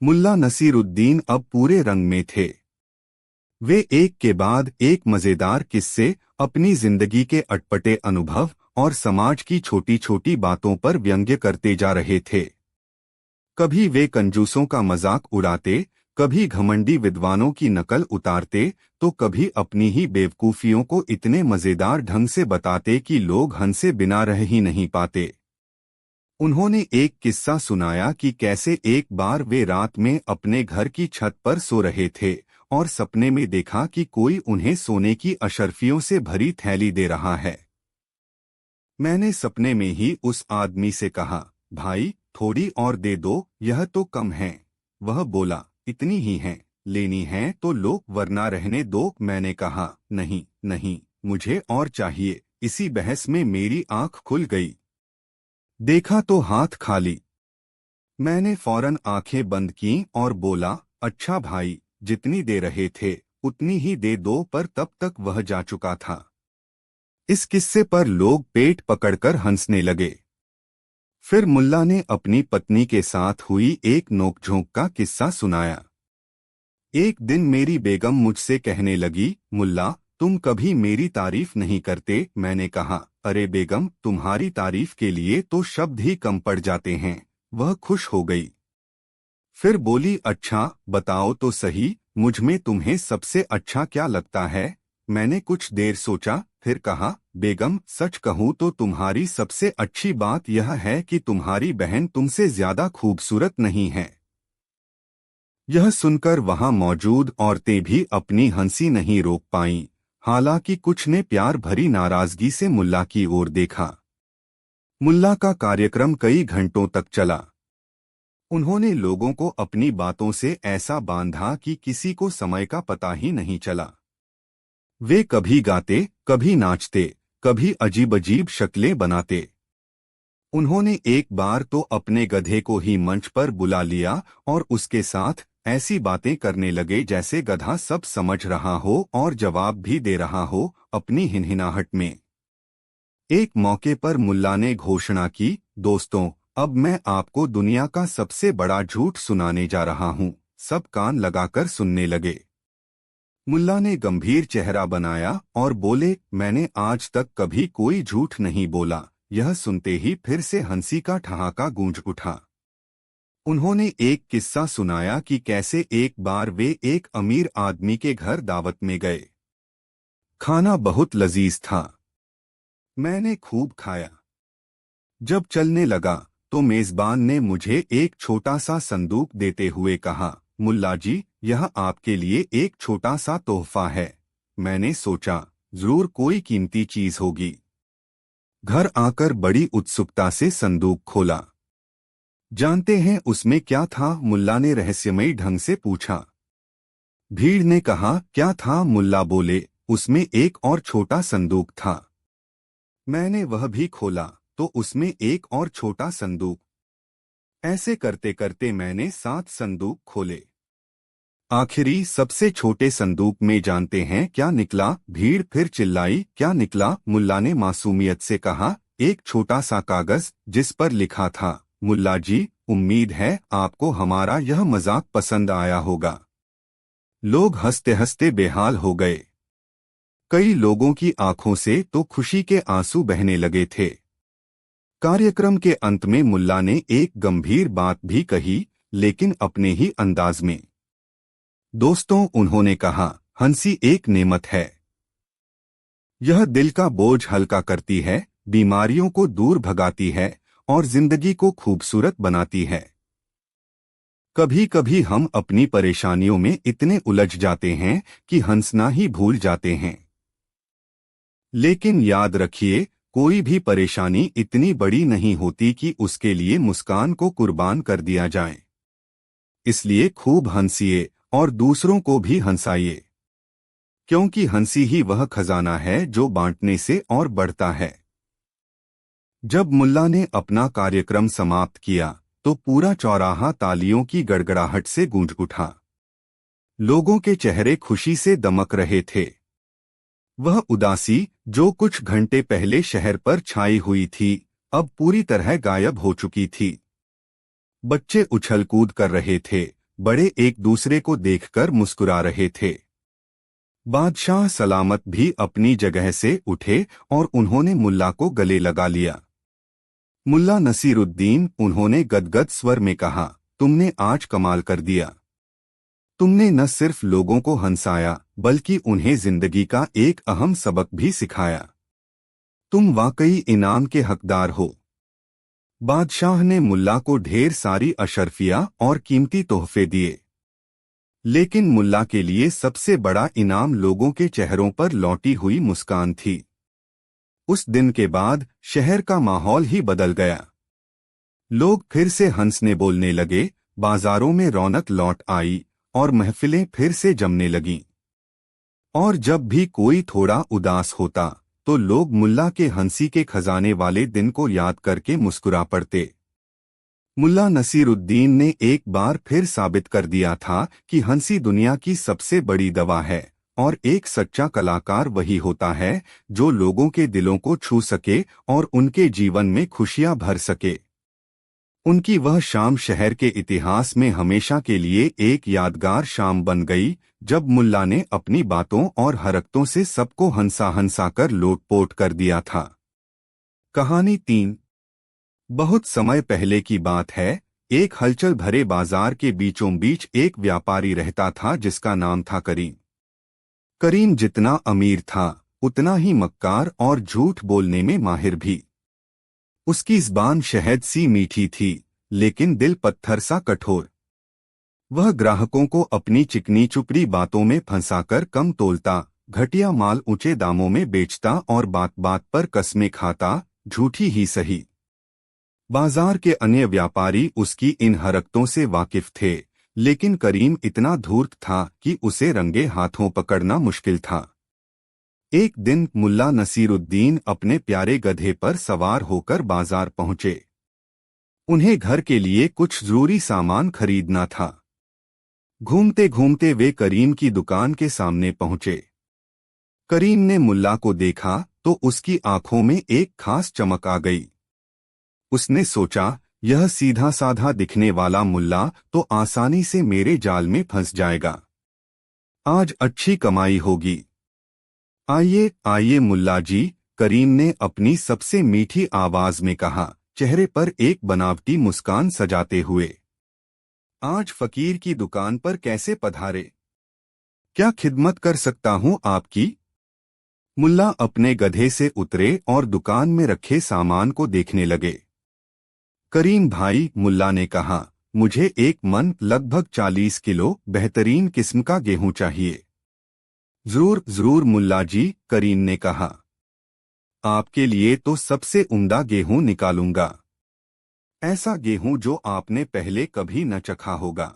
मुल्ला नसीरुद्दीन अब पूरे रंग में थे। वे एक के बाद एक मजेदार किस्से, अपनी जिंदगी के अटपटे अनुभव और समाज की छोटी छोटी बातों पर व्यंग्य करते जा रहे थे। कभी वे कंजूसों का मजाक उड़ाते, कभी घमंडी विद्वानों की नकल उतारते, तो कभी अपनी ही बेवकूफियों को इतने मजेदार ढंग से बताते कि लोग हंसे बिना रह ही नहीं पाते। उन्होंने एक किस्सा सुनाया कि कैसे एक बार वे रात में अपने घर की छत पर सो रहे थे और सपने में देखा कि कोई उन्हें सोने की अशर्फियों से भरी थैली दे रहा है। मैंने सपने में ही उस आदमी से कहा, भाई, थोड़ी और दे दो, यह तो कम है। वह बोला, इतनी ही है, लेनी है तो लो, वरना रहने दो। मैंने कहा, नहीं नहीं, मुझे और चाहिए। इसी बहस में मेरी आंख खुल गई। देखा तो हाथ खाली। मैंने फौरन आंखें बंद कीं और बोला, अच्छा भाई, जितनी दे रहे थे उतनी ही दे दो, पर तब तक वह जा चुका था। इस किस्से पर लोग पेट पकड़कर हंसने लगे। फिर मुल्ला ने अपनी पत्नी के साथ हुई एक नोकझोंक का किस्सा सुनाया। एक दिन मेरी बेगम मुझसे कहने लगी, मुल्ला तुम कभी मेरी तारीफ नहीं करते। मैंने कहा, अरे बेगम, तुम्हारी तारीफ के लिए तो शब्द ही कम पड़ जाते हैं। वह खुश हो गई। फिर बोली, अच्छा बताओ तो सही, मुझ में तुम्हें सबसे अच्छा क्या लगता है? मैंने कुछ देर सोचा, फिर कहा, बेगम सच कहूँ तो तुम्हारी सबसे अच्छी बात यह है कि तुम्हारी बहन तुमसे ज्यादा खूबसूरत नहीं है। यह सुनकर वहां मौजूद औरतें भी अपनी हंसी नहीं रोक पाईं। हालांकि कुछ ने प्यार भरी नाराजगी से मुल्ला की ओर देखा। मुल्ला का कार्यक्रम कई घंटों तक चला। उन्होंने लोगों को अपनी बातों से ऐसा बांधा कि किसी को समय का पता ही नहीं चला। वे कभी गाते, कभी नाचते, कभी अजीब अजीब शक्लें बनाते। उन्होंने एक बार तो अपने गधे को ही मंच पर बुला लिया और उसके साथ ऐसी बातें करने लगे जैसे गधा सब समझ रहा हो और जवाब भी दे रहा हो, अपनी हिनहिनाहट में। एक मौके पर मुल्ला ने घोषणा की, दोस्तों अब मैं आपको दुनिया का सबसे बड़ा झूठ सुनाने जा रहा हूँ। सब कान लगाकर सुनने लगे। मुल्ला ने गंभीर चेहरा बनाया और बोले, मैंने आज तक कभी कोई झूठ नहीं बोला। यह सुनते ही फिर से हंसी का ठहाका गूंज उठा। उन्होंने एक किस्सा सुनाया कि कैसे एक बार वे एक अमीर आदमी के घर दावत में गए। खाना बहुत लजीज था। मैंने खूब खाया। जब चलने लगा तो मेजबान ने मुझे एक छोटा सा संदूक देते हुए कहा, मुल्ला जी यह आपके लिए एक छोटा सा तोहफा है। मैंने सोचा जरूर कोई कीमती चीज होगी। घर आकर बड़ी उत्सुकता से संदूक खोला। जानते हैं उसमें क्या था? मुल्ला ने रहस्यमयी ढंग से पूछा। भीड़ ने कहा, क्या था? मुल्ला बोले, उसमें एक और छोटा संदूक था। मैंने वह भी खोला तो उसमें एक और छोटा संदूक। ऐसे करते करते मैंने 7 संदूक खोले। आखिरी सबसे छोटे संदूक में जानते हैं क्या निकला? भीड़ फिर चिल्लाई, क्या निकला? मुल्ला ने मासूमियत से कहा, एक छोटा सा कागज जिस पर लिखा था, मुल्ला जी उम्मीद है आपको हमारा यह मजाक पसंद आया होगा। लोग हंसते हंसते बेहाल हो गए। कई लोगों की आंखों से तो खुशी के आंसू बहने लगे थे। कार्यक्रम के अंत में मुल्ला ने एक गंभीर बात भी कही, लेकिन अपने ही अंदाज में। दोस्तों उन्होंने कहा, हंसी एक नेमत है। यह दिल का बोझ हल्का करती है, बीमारियों को दूर भगाती है और जिंदगी को खूबसूरत बनाती है। कभी कभी हम अपनी परेशानियों में इतने उलझ जाते हैं कि हंसना ही भूल जाते हैं। लेकिन याद रखिए, कोई भी परेशानी इतनी बड़ी नहीं होती कि उसके लिए मुस्कान को कुर्बान कर दिया जाए। इसलिए खूब हंसिए और दूसरों को भी हंसाइए, क्योंकि हंसी ही वह खजाना है जो बांटने से और बढ़ता है। जब मुल्ला ने अपना कार्यक्रम समाप्त किया तो पूरा चौराहा तालियों की गड़गड़ाहट से गूंज उठा। लोगों के चेहरे खुशी से दमक रहे थे। वह उदासी जो कुछ घंटे पहले शहर पर छाई हुई थी, अब पूरी तरह गायब हो चुकी थी। बच्चे उछल कूद कर रहे थे, बड़े एक दूसरे को देखकर मुस्कुरा रहे थे। बादशाह सलामत भी अपनी जगह से उठे और उन्होंने मुल्ला को गले लगा लिया। मुल्ला नसीरुद्दीन, उन्होंने गदगद स्वर में कहा, तुमने आज कमाल कर दिया। तुमने न सिर्फ लोगों को हंसाया बल्कि उन्हें जिंदगी का एक अहम सबक भी सिखाया। तुम वाकई इनाम के हकदार हो। बादशाह ने मुल्ला को ढेर सारी अशर्फिया और कीमती तोहफे दिए, लेकिन मुल्ला के लिए सबसे बड़ा इनाम लोगों के चेहरों पर लौटी हुई मुस्कान थी। उस दिन के बाद शहर का माहौल ही बदल गया। लोग फिर से हंसने बोलने लगे, बाजारों में रौनक लौट आई और महफिलें फिर से जमने लगीं। और जब भी कोई थोड़ा उदास होता तो लोग मुल्ला के हंसी के खजाने वाले दिन को याद करके मुस्कुरा पड़ते। मुल्ला नसीरुद्दीन ने एक बार फिर साबित कर दिया था कि हंसी दुनिया की सबसे बड़ी दवा है और एक सच्चा कलाकार वही होता है जो लोगों के दिलों को छू सके और उनके जीवन में खुशियां भर सके। उनकी वह शाम शहर के इतिहास में हमेशा के लिए एक यादगार शाम बन गई, जब मुल्ला ने अपनी बातों और हरकतों से सबको हंसा हंसा कर लोटपोट कर दिया था। कहानी 3। बहुत समय पहले की बात है। एक हलचल भरे बाजार के बीचों बीच एक व्यापारी रहता था जिसका नाम था करीम। करीम जितना अमीर था उतना ही मक्कार और झूठ बोलने में माहिर भी। उसकी ज़बान शहद सी मीठी थी, लेकिन दिल पत्थर सा कठोर। वह ग्राहकों को अपनी चिकनी चुपड़ी बातों में फंसाकर कम तोलता, घटिया माल ऊंचे दामों में बेचता और बात बात पर कस्में खाता, झूठी ही सही। बाजार के अन्य व्यापारी उसकी इन हरकतों से वाकिफ थे, लेकिन करीम इतना धूर्त था कि उसे रंगे हाथों पकड़ना मुश्किल था। एक दिन मुल्ला नसीरुद्दीन अपने प्यारे गधे पर सवार होकर बाजार पहुंचे। उन्हें घर के लिए कुछ जरूरी सामान खरीदना था। घूमते घूमते वे करीम की दुकान के सामने पहुंचे। करीम ने मुल्ला को देखा तो उसकी आंखों में एक खास चमक आ गई। उसने सोचा, यह सीधा साधा दिखने वाला मुल्ला तो आसानी से मेरे जाल में फंस जाएगा। आज अच्छी कमाई होगी। आइए आइए मुल्ला जी, करीम ने अपनी सबसे मीठी आवाज में कहा, चेहरे पर एक बनावटी मुस्कान सजाते हुए। आज फकीर की दुकान पर कैसे पधारे? क्या खिदमत कर सकता हूं आपकी? मुल्ला अपने गधे से उतरे और दुकान में रखे सामान को देखने लगे। करीम भाई, मुल्ला ने कहा, मुझे एक मन लगभग 40 किलो बेहतरीन किस्म का गेहूं चाहिए। जरूर जरूर मुल्ला जी, करीम ने कहा, आपके लिए तो सबसे उम्दा गेहूं निकालूंगा। ऐसा गेहूं जो आपने पहले कभी न चखा होगा।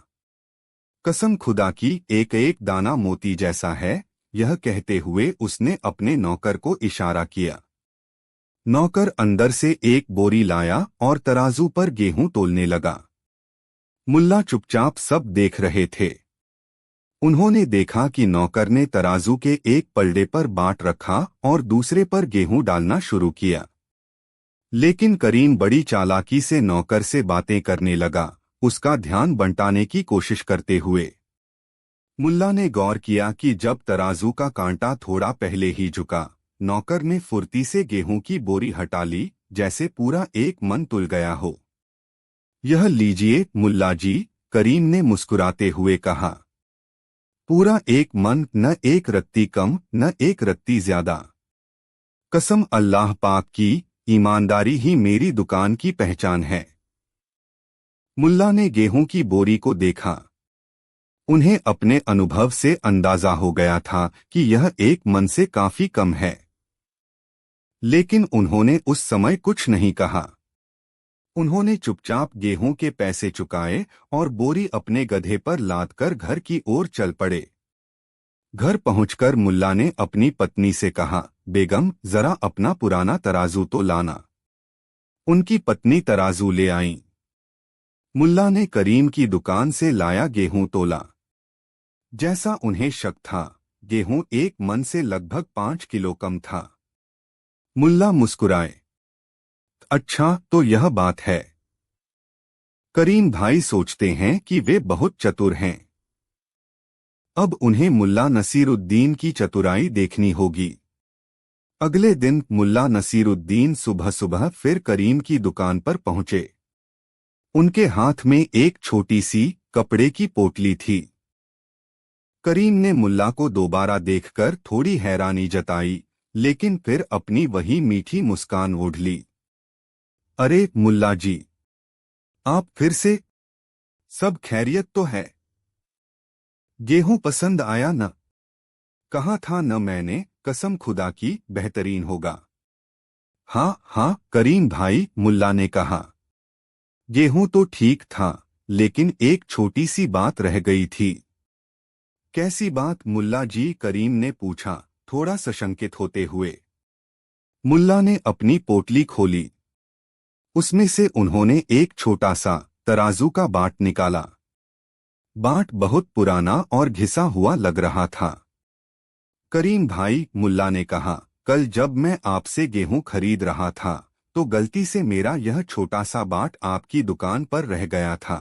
कसम खुदा की, एक एक दाना मोती जैसा है। यह कहते हुए उसने अपने नौकर को इशारा किया। नौकर अंदर से एक बोरी लाया और तराजू पर गेहूं तोलने लगा। मुल्ला चुपचाप सब देख रहे थे। उन्होंने देखा कि नौकर ने तराजू के एक पलड़े पर बांट रखा और दूसरे पर गेहूं डालना शुरू किया। लेकिन करीम बड़ी चालाकी से नौकर से बातें करने लगा, उसका ध्यान बंटाने की कोशिश करते हुए। मुल्ला ने गौर किया कि जब तराजू का कांटा थोड़ा पहले ही झुका, नौकर ने फुर्ती से गेहूं की बोरी हटा ली, जैसे पूरा एक मन तुल गया हो। यह लीजिए मुल्ला जी, करीम ने मुस्कुराते हुए कहा। पूरा एक मन, न एक रत्ती कम न एक रत्ती ज्यादा। कसम अल्लाह पाक की, ईमानदारी ही मेरी दुकान की पहचान है। मुल्ला ने गेहूं की बोरी को देखा। उन्हें अपने अनुभव से अंदाजा हो गया था कि यह एक मन से काफी कम है, लेकिन उन्होंने उस समय कुछ नहीं कहा। उन्होंने चुपचाप गेहूं के पैसे चुकाए और बोरी अपने गधे पर लादकर घर की ओर चल पड़े। घर पहुंचकर मुल्ला ने अपनी पत्नी से कहा, बेगम, जरा अपना पुराना तराजू तो लाना। उनकी पत्नी तराजू ले आईं। मुल्ला ने करीम की दुकान से लाया गेहूं तोला। जैसा उन्हें शक था, गेहूं एक मन से लगभग 5 किलो कम था। मुल्ला मुस्कुराए। अच्छा, तो यह बात है। करीम भाई सोचते हैं कि वे बहुत चतुर हैं। अब उन्हें मुल्ला नसीरुद्दीन की चतुराई देखनी होगी। अगले दिन मुल्ला नसीरुद्दीन सुबह सुबह फिर करीम की दुकान पर पहुंचे। उनके हाथ में एक छोटी सी कपड़े की पोटली थी। करीम ने मुल्ला को दोबारा देखकर थोड़ी हैरानी जताई, लेकिन फिर अपनी वही मीठी मुस्कान ओढ़ ली। अरे मुल्ला जी, आप फिर से? सब खैरियत तो है? गेहूं पसंद आया न? कहा था न मैंने, कसम खुदा की, बेहतरीन होगा। हाँ हाँ करीम भाई, मुल्ला ने कहा। गेहूं तो ठीक था, लेकिन एक छोटी सी बात रह गई थी। कैसी बात मुल्ला जी? करीम ने पूछा, थोड़ा सशंकित होते हुए। मुल्ला ने अपनी पोटली खोली। उसमें से उन्होंने एक छोटा सा तराजू का बाट निकाला। बाट बहुत पुराना और घिसा हुआ लग रहा था। करीम भाई, मुल्ला ने कहा, कल जब मैं आपसे गेहूं खरीद रहा था तो गलती से मेरा यह छोटा सा बाट आपकी दुकान पर रह गया था।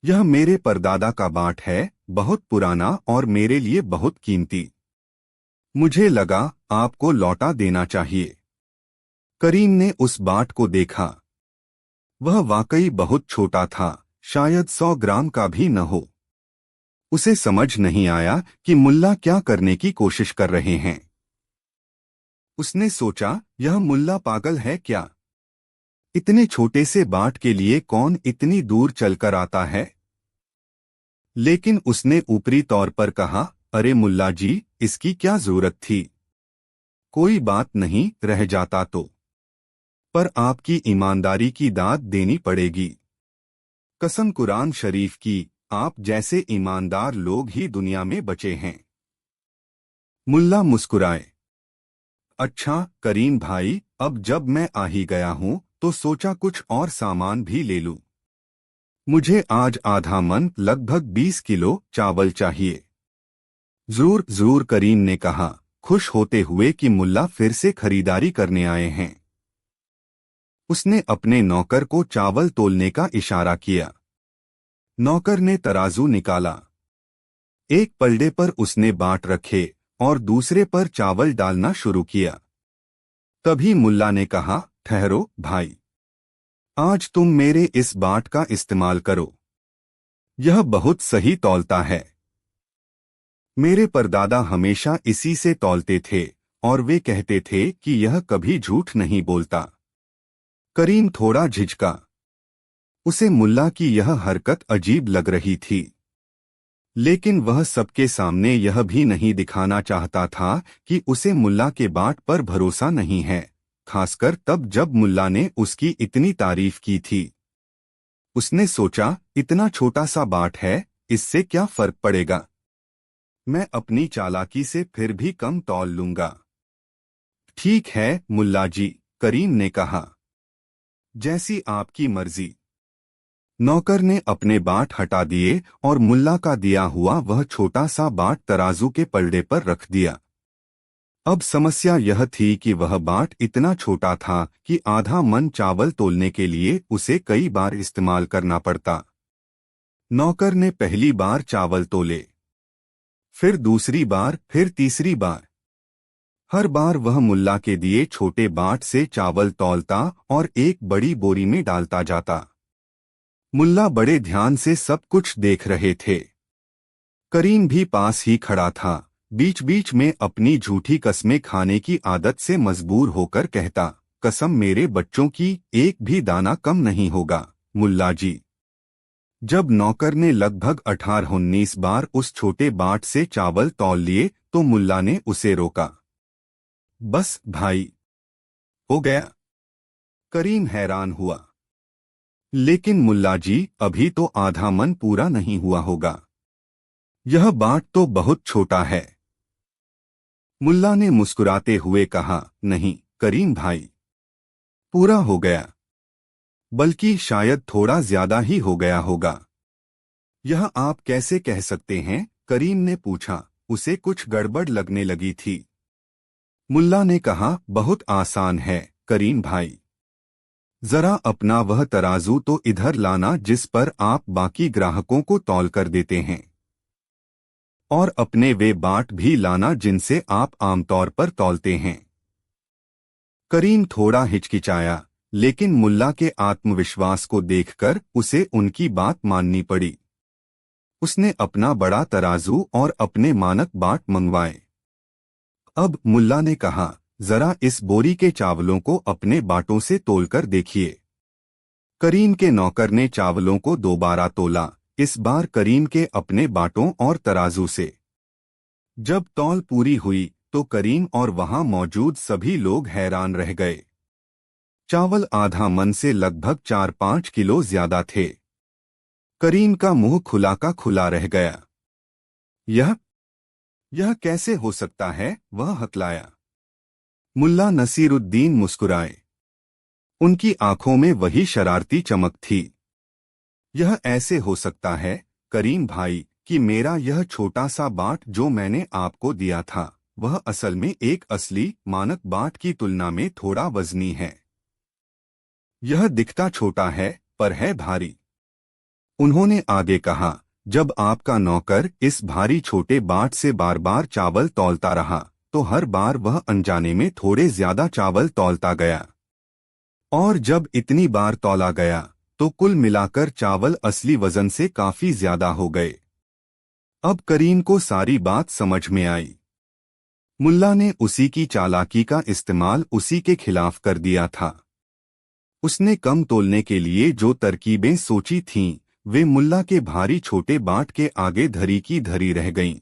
यह मेरे परदादा का बाट है, बहुत पुराना और मेरे लिए बहुत कीमती। मुझे लगा आपको लौटा देना चाहिए। करीम ने उस बाट को देखा। वह वाकई बहुत छोटा था, शायद 100 ग्राम का भी न हो। उसे समझ नहीं आया कि मुल्ला क्या करने की कोशिश कर रहे हैं। उसने सोचा, यह मुल्ला पागल है क्या? इतने छोटे से बाट के लिए कौन इतनी दूर चलकर आता है? लेकिन उसने ऊपरी तौर पर कहा, अरे मुल्ला जी, इसकी क्या जरूरत थी? कोई बात नहीं, रह जाता तो। पर आपकी ईमानदारी की दाद देनी पड़ेगी। कसम कुरान शरीफ की, आप जैसे ईमानदार लोग ही दुनिया में बचे हैं। मुल्ला मुस्कुराए। अच्छा करीम भाई, अब जब मैं आ ही गया हूं तो सोचा कुछ और सामान भी ले लूं। मुझे आज आधा मन लगभग 20 किलो चावल चाहिए। जरूर जरूर, करीम ने कहा, खुश होते हुए कि मुल्ला फिर से खरीदारी करने आए हैं। उसने अपने नौकर को चावल तोलने का इशारा किया। नौकर ने तराजू निकाला। एक पलड़े पर उसने बाट रखे और दूसरे पर चावल डालना शुरू किया। तभी मुल्ला ने कहा, ठहरो भाई, आज तुम मेरे इस बाट का इस्तेमाल करो। यह बहुत सही तौलता है। मेरे परदादा हमेशा इसी से तौलते थे और वे कहते थे कि यह कभी झूठ नहीं बोलता। करीम थोड़ा झिझका। उसे मुल्ला की यह हरकत अजीब लग रही थी, लेकिन वह सबके सामने यह भी नहीं दिखाना चाहता था कि उसे मुल्ला के बाट पर भरोसा नहीं है, खासकर तब जब मुल्ला ने उसकी इतनी तारीफ की थी। उसने सोचा, इतना छोटा सा बाट है, इससे क्या फर्क पड़ेगा? मैं अपनी चालाकी से फिर भी कम तौल लूंगा। ठीक है मुल्ला जी, करीम ने कहा, जैसी आपकी मर्जी। नौकर ने अपने बाट हटा दिए और मुल्ला का दिया हुआ वह छोटा सा बाट तराजू के पलड़े पर रख दिया। अब समस्या यह थी कि वह बाट इतना छोटा था कि आधा मन चावल तोलने के लिए उसे कई बार इस्तेमाल करना पड़ता। नौकर ने पहली बार चावल तोले, फिर दूसरी बार, फिर तीसरी बार। हर बार वह मुल्ला के दिए छोटे बाट से चावल तौलता और एक बड़ी बोरी में डालता जाता। मुल्ला बड़े ध्यान से सब कुछ देख रहे थे। करीम भी पास ही खड़ा था, बीच बीच में अपनी झूठी कस्में खाने की आदत से मजबूर होकर कहता, कसम मेरे बच्चों की, एक भी दाना कम नहीं होगा मुल्ला जी। जब नौकर ने लगभग 18-19 बार उस छोटे बाट से चावल तौल लिए तो मुल्ला ने उसे रोका। बस भाई, हो गया। करीम हैरान हुआ, लेकिन मुल्ला जी, अभी तो आधा मन पूरा नहीं हुआ होगा। यह बाट तो बहुत छोटा है। मुल्ला ने मुस्कुराते हुए कहा, नहीं करीम भाई, पूरा हो गया, बल्कि शायद थोड़ा ज्यादा ही हो गया होगा। यह आप कैसे कह सकते हैं? करीम ने पूछा। उसे कुछ गड़बड़ लगने लगी थी। मुल्ला ने कहा, बहुत आसान है करीम भाई। जरा अपना वह तराजू तो इधर लाना जिस पर आप बाकी ग्राहकों को तौल कर देते हैं, और अपने वे बाट भी लाना जिनसे आप आमतौर पर तौलते हैं। करीम थोड़ा हिचकिचाया, लेकिन मुल्ला के आत्मविश्वास को देखकर उसे उनकी बात माननी पड़ी। उसने अपना बड़ा तराजू और अपने मानक बाट मंगवाए। अब मुल्ला ने कहा, जरा इस बोरी के चावलों को अपने बाटों से तोलकर देखिए। करीम के नौकर ने चावलों को दोबारा तोला, इस बार करीम के अपने बाटों और तराजू से। जब तौल पूरी हुई तो करीम और वहां मौजूद सभी लोग हैरान रह गए। चावल आधा मन से लगभग 4-5 किलो ज्यादा थे। करीम का मुंह खुला का खुला रह गया। यह कैसे हो सकता है? वह हकलाया। मुल्ला नसीरुद्दीन मुस्कुराए। उनकी आंखों में वही शरारती चमक थी। यह ऐसे हो सकता है करीम भाई कि मेरा यह छोटा सा बाट जो मैंने आपको दिया था वह असल में एक असली मानक बाट की तुलना में थोड़ा वजनी है। यह दिखता छोटा है पर है भारी। उन्होंने आगे कहा, जब आपका नौकर इस भारी छोटे बाट से बार बार चावल तौलता रहा तो हर बार वह अनजाने में थोड़े ज्यादा चावल तौलता गया, और जब इतनी बार तौला गया तो कुल मिलाकर चावल असली वजन से काफी ज्यादा हो गए। अब करीम को सारी बात समझ में आई। मुल्ला ने उसी की चालाकी का इस्तेमाल उसी के खिलाफ कर दिया था। उसने कम तोलने के लिए जो तरकीबें सोची थीं, वे मुल्ला के भारी छोटे बाट के आगे धरी की धरी रह गईं।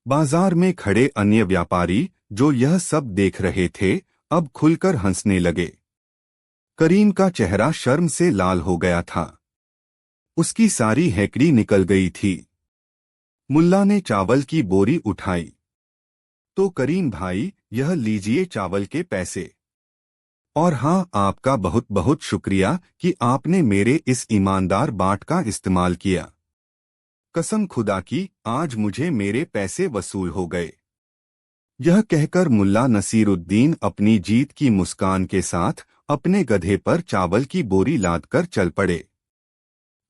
बाजार में खड़े अन्य व्यापारी जो यह सब देख रहे थे अब खुलकर हंसने लगे। करीम का चेहरा शर्म से लाल हो गया था। उसकी सारी हैकड़ी निकल गई थी। मुल्ला ने चावल की बोरी उठाई। तो करीम भाई, यह लीजिए चावल के पैसे। और हाँ, आपका बहुत बहुत शुक्रिया कि आपने मेरे इस ईमानदार बाट का इस्तेमाल किया। कसम खुदा की, आज मुझे मेरे पैसे वसूल हो गए। यह कहकर मुल्ला नसीरुद्दीन अपनी जीत की मुस्कान के साथ अपने गधे पर चावल की बोरी लादकर चल पड़े।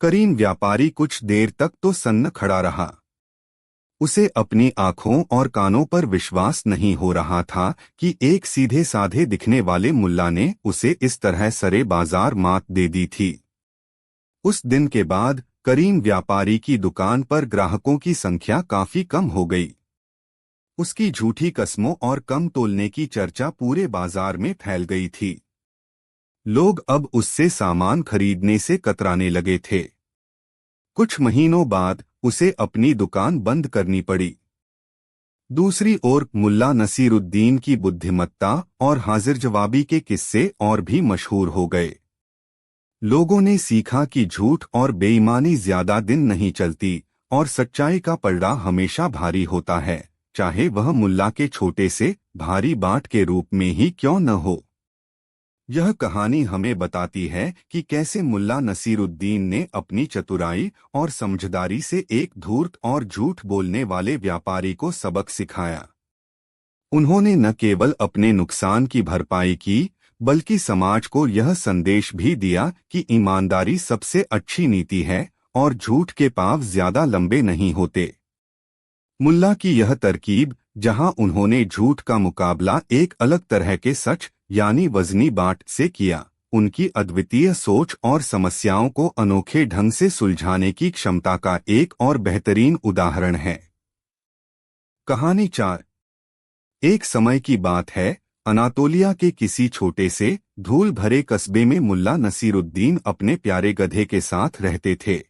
करीम व्यापारी कुछ देर तक तो सन्न खड़ा रहा। उसे अपनी आंखों और कानों पर विश्वास नहीं हो रहा था कि एक सीधे साधे दिखने वाले मुल्ला ने उसे इस तरह सरे बाजार मात दे दी थी। उस दिन के बाद करीम व्यापारी की दुकान पर ग्राहकों की संख्या काफी कम हो गई। उसकी झूठी कस्मों और कम तोलने की चर्चा पूरे बाजार में फैल गई थी। लोग अब उससे सामान खरीदने से कतराने लगे थे। कुछ महीनों बाद उसे अपनी दुकान बंद करनी पड़ी। दूसरी ओर मुल्ला नसीरुद्दीन की बुद्धिमत्ता और हाजिर जवाबी के किस्से और भी मशहूर हो गए। लोगों ने सीखा कि झूठ और बेईमानी ज्यादा दिन नहीं चलती और सच्चाई का पलड़ा हमेशा भारी होता है, चाहे वह मुल्ला के छोटे से भारी बाट के रूप में ही क्यों न हो। यह कहानी हमें बताती है कि कैसे मुल्ला नसीरुद्दीन ने अपनी चतुराई और समझदारी से एक धूर्त और झूठ बोलने वाले व्यापारी को सबक सिखाया। उन्होंने न केवल अपने नुकसान की भरपाई की, बल्कि समाज को यह संदेश भी दिया कि ईमानदारी सबसे अच्छी नीति है और झूठ के पाँव ज्यादा लंबे नहीं होते। मुल्ला की यह तरकीब, जहां उन्होंने झूठ का मुकाबला एक अलग तरह के सच यानी वजनी बाट से किया, उनकी अद्वितीय सोच और समस्याओं को अनोखे ढंग से सुलझाने की क्षमता का एक और बेहतरीन उदाहरण है। कहानी 4। एक समय की बात है, अनातोलिया के किसी छोटे से धूल भरे कस्बे में मुल्ला नसीरुद्दीन अपने प्यारे गधे के साथ रहते थे।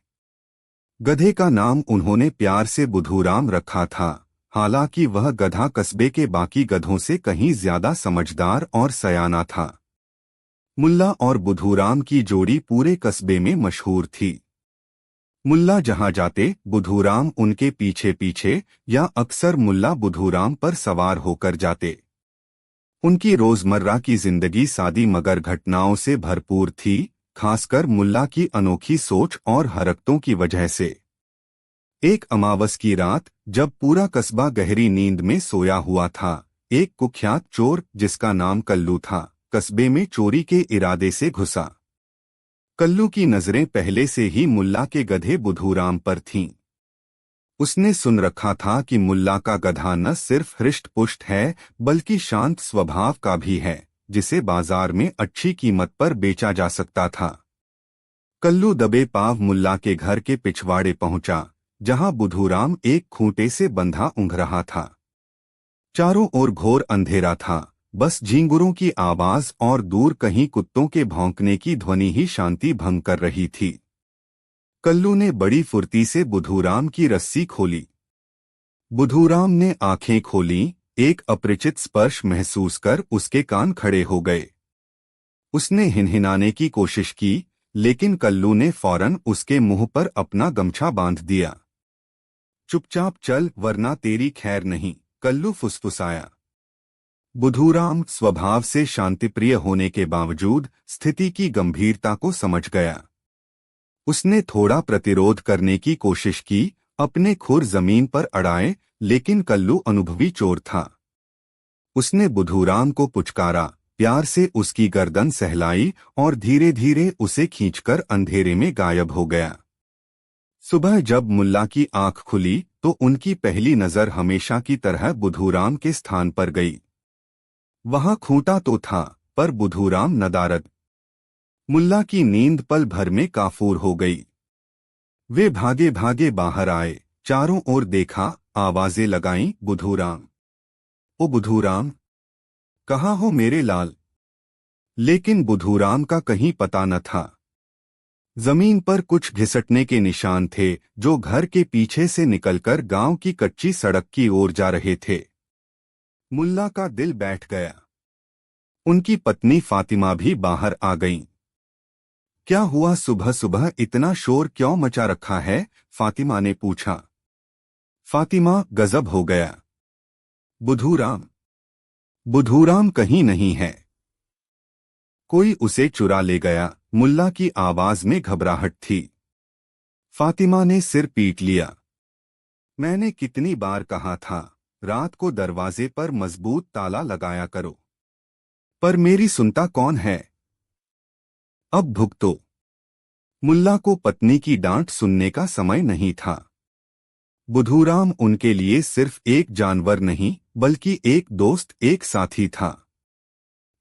गधे का नाम उन्होंने प्यार से बुधूराम रखा था, हालांकि वह गधा कस्बे के बाकी गधों से कहीं ज्यादा समझदार और सयाना था। मुल्ला और बुधूराम की जोड़ी पूरे कस्बे में मशहूर थी। मुल्ला जहां जाते बुधूराम उनके पीछे पीछे या अक्सर मुल्ला बुधूराम पर सवार होकर जाते। उनकी रोजमर्रा की जिंदगी सादी मगर घटनाओं से भरपूर थी, खासकर मुल्ला की अनोखी सोच और हरकतों की वजह से। एक अमावस की रात, जब पूरा कस्बा गहरी नींद में सोया हुआ था, एक कुख्यात चोर जिसका नाम कल्लू था, कस्बे में चोरी के इरादे से घुसा। कल्लू की नजरें पहले से ही मुल्ला के गधे बुधूराम पर थीं। उसने सुन रखा था कि मुल्ला का गधा न सिर्फ हृष्ट-पुष्ट है, बल्कि शांत स्वभाव का भी है, जिसे बाजार में अच्छी कीमत पर बेचा जा सकता था। कल्लू दबे पांव मुल्ला के घर के पिछवाड़े पहुंचा, जहां बुधूराम एक खूंटे से बंधा ऊँघ रहा था। चारों ओर घोर अंधेरा था, बस झींगुरों की आवाज और दूर कहीं कुत्तों के भौंकने की ध्वनि ही शांति भंग कर रही थी। कल्लू ने बड़ी फुर्ती से बुधूराम की रस्सी खोली। बुधूराम ने आंखें खोलीं, एक अपरिचित स्पर्श महसूस कर उसके कान खड़े हो गए। उसने हिनहिनाने की कोशिश की, लेकिन कल्लू ने फौरन उसके मुंह पर अपना गमछा बांध दिया। चुपचाप चल वरना तेरी खैर नहीं, कल्लू फुसफुसाया। बुधूराम स्वभाव से शांतिप्रिय होने के बावजूद स्थिति की गंभीरता को समझ गया। उसने थोड़ा प्रतिरोध करने की कोशिश की, अपने खुर जमीन पर अड़ाए, लेकिन कल्लू अनुभवी चोर था। उसने बुधूराम को पुचकारा, प्यार से उसकी गर्दन सहलाई और धीरे धीरे उसे खींचकर अंधेरे में गायब हो गया। सुबह जब मुल्ला की आंख खुली तो उनकी पहली नजर हमेशा की तरह बुधूराम के स्थान पर गई। वहां खूंटा तो था, पर बुधूराम नदारद। मुल्ला की नींद पल भर में काफूर हो गई। वे भागे भागे बाहर आए, चारों ओर देखा, आवाजें लगाईं, बुधूराम, ओ बुधूराम, कहाँ हो मेरे लाल। लेकिन बुधूराम का कहीं पता न था। जमीन पर कुछ घिसटने के निशान थे, जो घर के पीछे से निकलकर गांव की कच्ची सड़क की ओर जा रहे थे। मुल्ला का दिल बैठ गया। उनकी पत्नी फातिमा भी बाहर आ गईं। क्या हुआ, सुबह सुबह इतना शोर क्यों मचा रखा है? फातिमा ने पूछा। फातिमा, गजब हो गया। बुधूराम, बुधूराम कहीं नहीं है। कोई उसे चुरा ले गया। मुल्ला की आवाज में घबराहट थी। फातिमा ने सिर पीट लिया। मैंने कितनी बार कहा था, रात को दरवाजे पर मजबूत ताला लगाया करो, पर मेरी सुनता कौन है। अब भुगतो। मुल्ला को पत्नी की डांट सुनने का समय नहीं था। बुधूराम उनके लिए सिर्फ एक जानवर नहीं, बल्कि एक दोस्त, एक साथी था।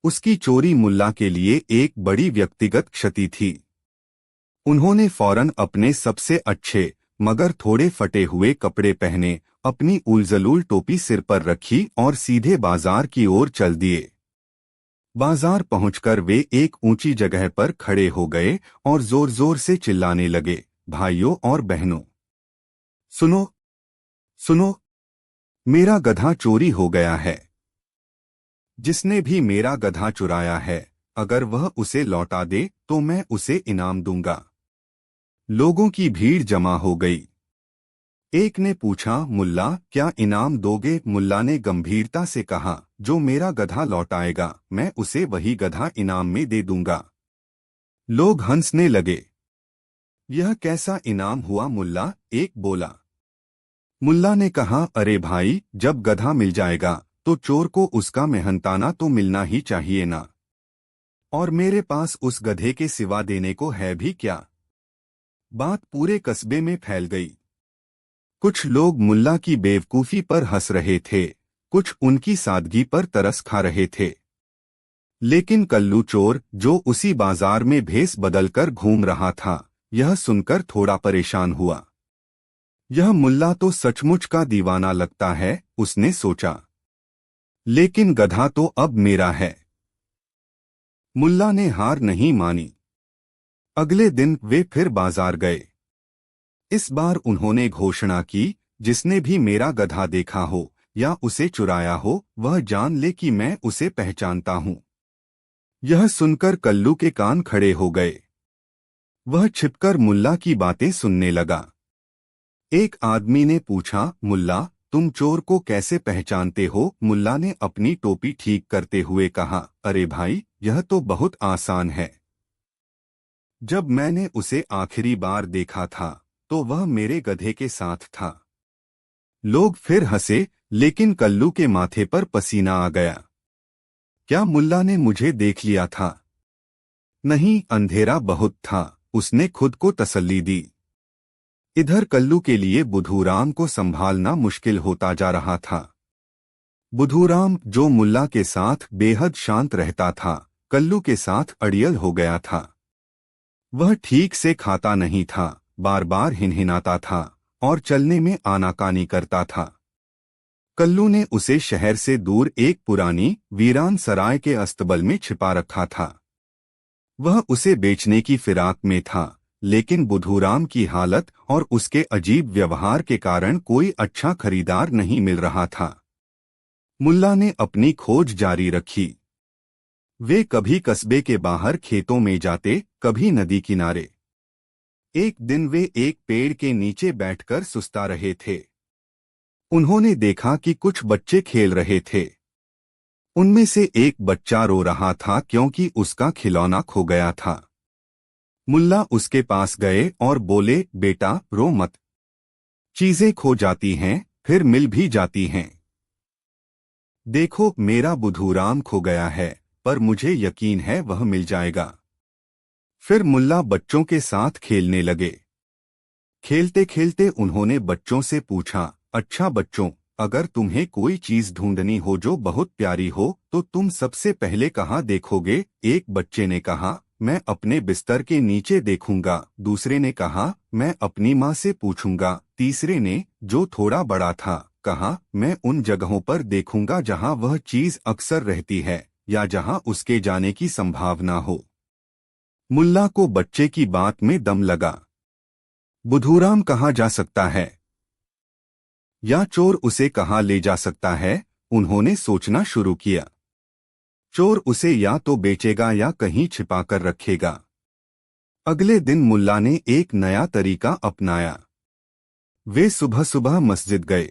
उसकी चोरी मुल्ला के लिए एक बड़ी व्यक्तिगत क्षति थी। उन्होंने फौरन अपने सबसे अच्छे मगर थोड़े फटे हुए कपड़े पहने, अपनी उलझलूल टोपी सिर पर रखी और सीधे बाजार की ओर चल दिए। बाजार पहुंचकर वे एक ऊंची जगह पर खड़े हो गए और जोर जोर से चिल्लाने लगे, भाइयों और बहनों, सुनो, सुनो, मेरा गधा चोरी हो गया है। जिसने भी मेरा गधा चुराया है, अगर वह उसे लौटा दे तो मैं उसे इनाम दूंगा। लोगों की भीड़ जमा हो गई। एक ने पूछा, मुल्ला, क्या इनाम दोगे? मुल्ला ने गंभीरता से कहा, जो मेरा गधा लौटाएगा, मैं उसे वही गधा इनाम में दे दूंगा। लोग हंसने लगे। यह कैसा इनाम हुआ मुल्ला? एक बोला। मुल्ला ने कहा, अरे भाई, जब गधा मिल जाएगा तो चोर को उसका मेहनताना तो मिलना ही चाहिए ना। और मेरे पास उस गधे के सिवा देने को है भी क्या? बात पूरे कस्बे में फैल गई। कुछ लोग मुल्ला की बेवकूफी पर हंस रहे थे, कुछ उनकी सादगी पर तरस खा रहे थे। लेकिन कल्लू चोर, जो उसी बाजार में भेस बदलकर घूम रहा था, यह सुनकर थोड़ा परेशान हुआ। यह मुल्ला तो सचमुच का दीवाना लगता है, उसने सोचा। लेकिन गधा तो अब मेरा है। मुल्ला ने हार नहीं मानी। अगले दिन वे फिर बाजार गए। इस बार उन्होंने घोषणा की, जिसने भी मेरा गधा देखा हो या उसे चुराया हो, वह जान ले कि मैं उसे पहचानता हूं। यह सुनकर कल्लू के कान खड़े हो गए। वह छिपकर मुल्ला की बातें सुनने लगा। एक आदमी ने पूछा, मुल्ला, तुम चोर को कैसे पहचानते हो? मुल्ला ने अपनी टोपी ठीक करते हुए कहा, अरे भाई, यह तो बहुत आसान है। जब मैंने उसे आखिरी बार देखा था तो वह मेरे गधे के साथ था। लोग फिर हंसे, लेकिन कल्लू के माथे पर पसीना आ गया। क्या मुल्ला ने मुझे देख लिया था? नहीं, अंधेरा बहुत था, उसने खुद को तसल्ली दी। इधर कल्लू के लिए बुधूराम को संभालना मुश्किल होता जा रहा था। बुधूराम, जो मुल्ला के साथ बेहद शांत रहता था, कल्लू के साथ अड़ियल हो गया था। वह ठीक से खाता नहीं था, बार बार हिनहिनाता था और चलने में आनाकानी करता था। कल्लू ने उसे शहर से दूर एक पुरानी वीरान सराय के अस्तबल में छिपा रखा था। वह उसे बेचने की फिराक में था, लेकिन बुधूराम की हालत और उसके अजीब व्यवहार के कारण कोई अच्छा खरीदार नहीं मिल रहा था। मुल्ला ने अपनी खोज जारी रखी। वे कभी कस्बे के बाहर खेतों में जाते, कभी नदी किनारे। एक दिन वे एक पेड़ के नीचे बैठकर सुस्ता रहे थे। उन्होंने देखा कि कुछ बच्चे खेल रहे थे। उनमें से एक बच्चा रो रहा था क्योंकि उसका खिलौना खो गया था। मुल्ला उसके पास गए और बोले, बेटा रो मत। चीजें खो जाती हैं, फिर मिल भी जाती हैं। देखो, मेरा बुधूराम खो गया है, पर मुझे यकीन है वह मिल जाएगा। फिर मुल्ला बच्चों के साथ खेलने लगे। खेलते खेलते उन्होंने बच्चों से पूछा, अच्छा बच्चों, अगर तुम्हें कोई चीज ढूंढनी हो जो बहुत प्यारी हो तो तुम सबसे पहले कहाँ देखोगे? एक बच्चे ने कहा, मैं अपने बिस्तर के नीचे देखूंगा। दूसरे ने कहा, मैं अपनी माँ से पूछूंगा। तीसरे ने, जो थोड़ा बड़ा था, कहा, मैं उन जगहों पर देखूंगा जहाँ वह चीज अक्सर रहती है या जहाँ उसके जाने की संभावना हो। मुल्ला को बच्चे की बात में दम लगा। बुधूराम कहाँ जा सकता है या चोर उसे कहाँ ले जा सकता है? उन्होंने सोचना शुरू किया। चोर उसे या तो बेचेगा या कहीं छिपाकर रखेगा। अगले दिन मुल्ला ने एक नया तरीका अपनाया। वे सुबह सुबह मस्जिद गए।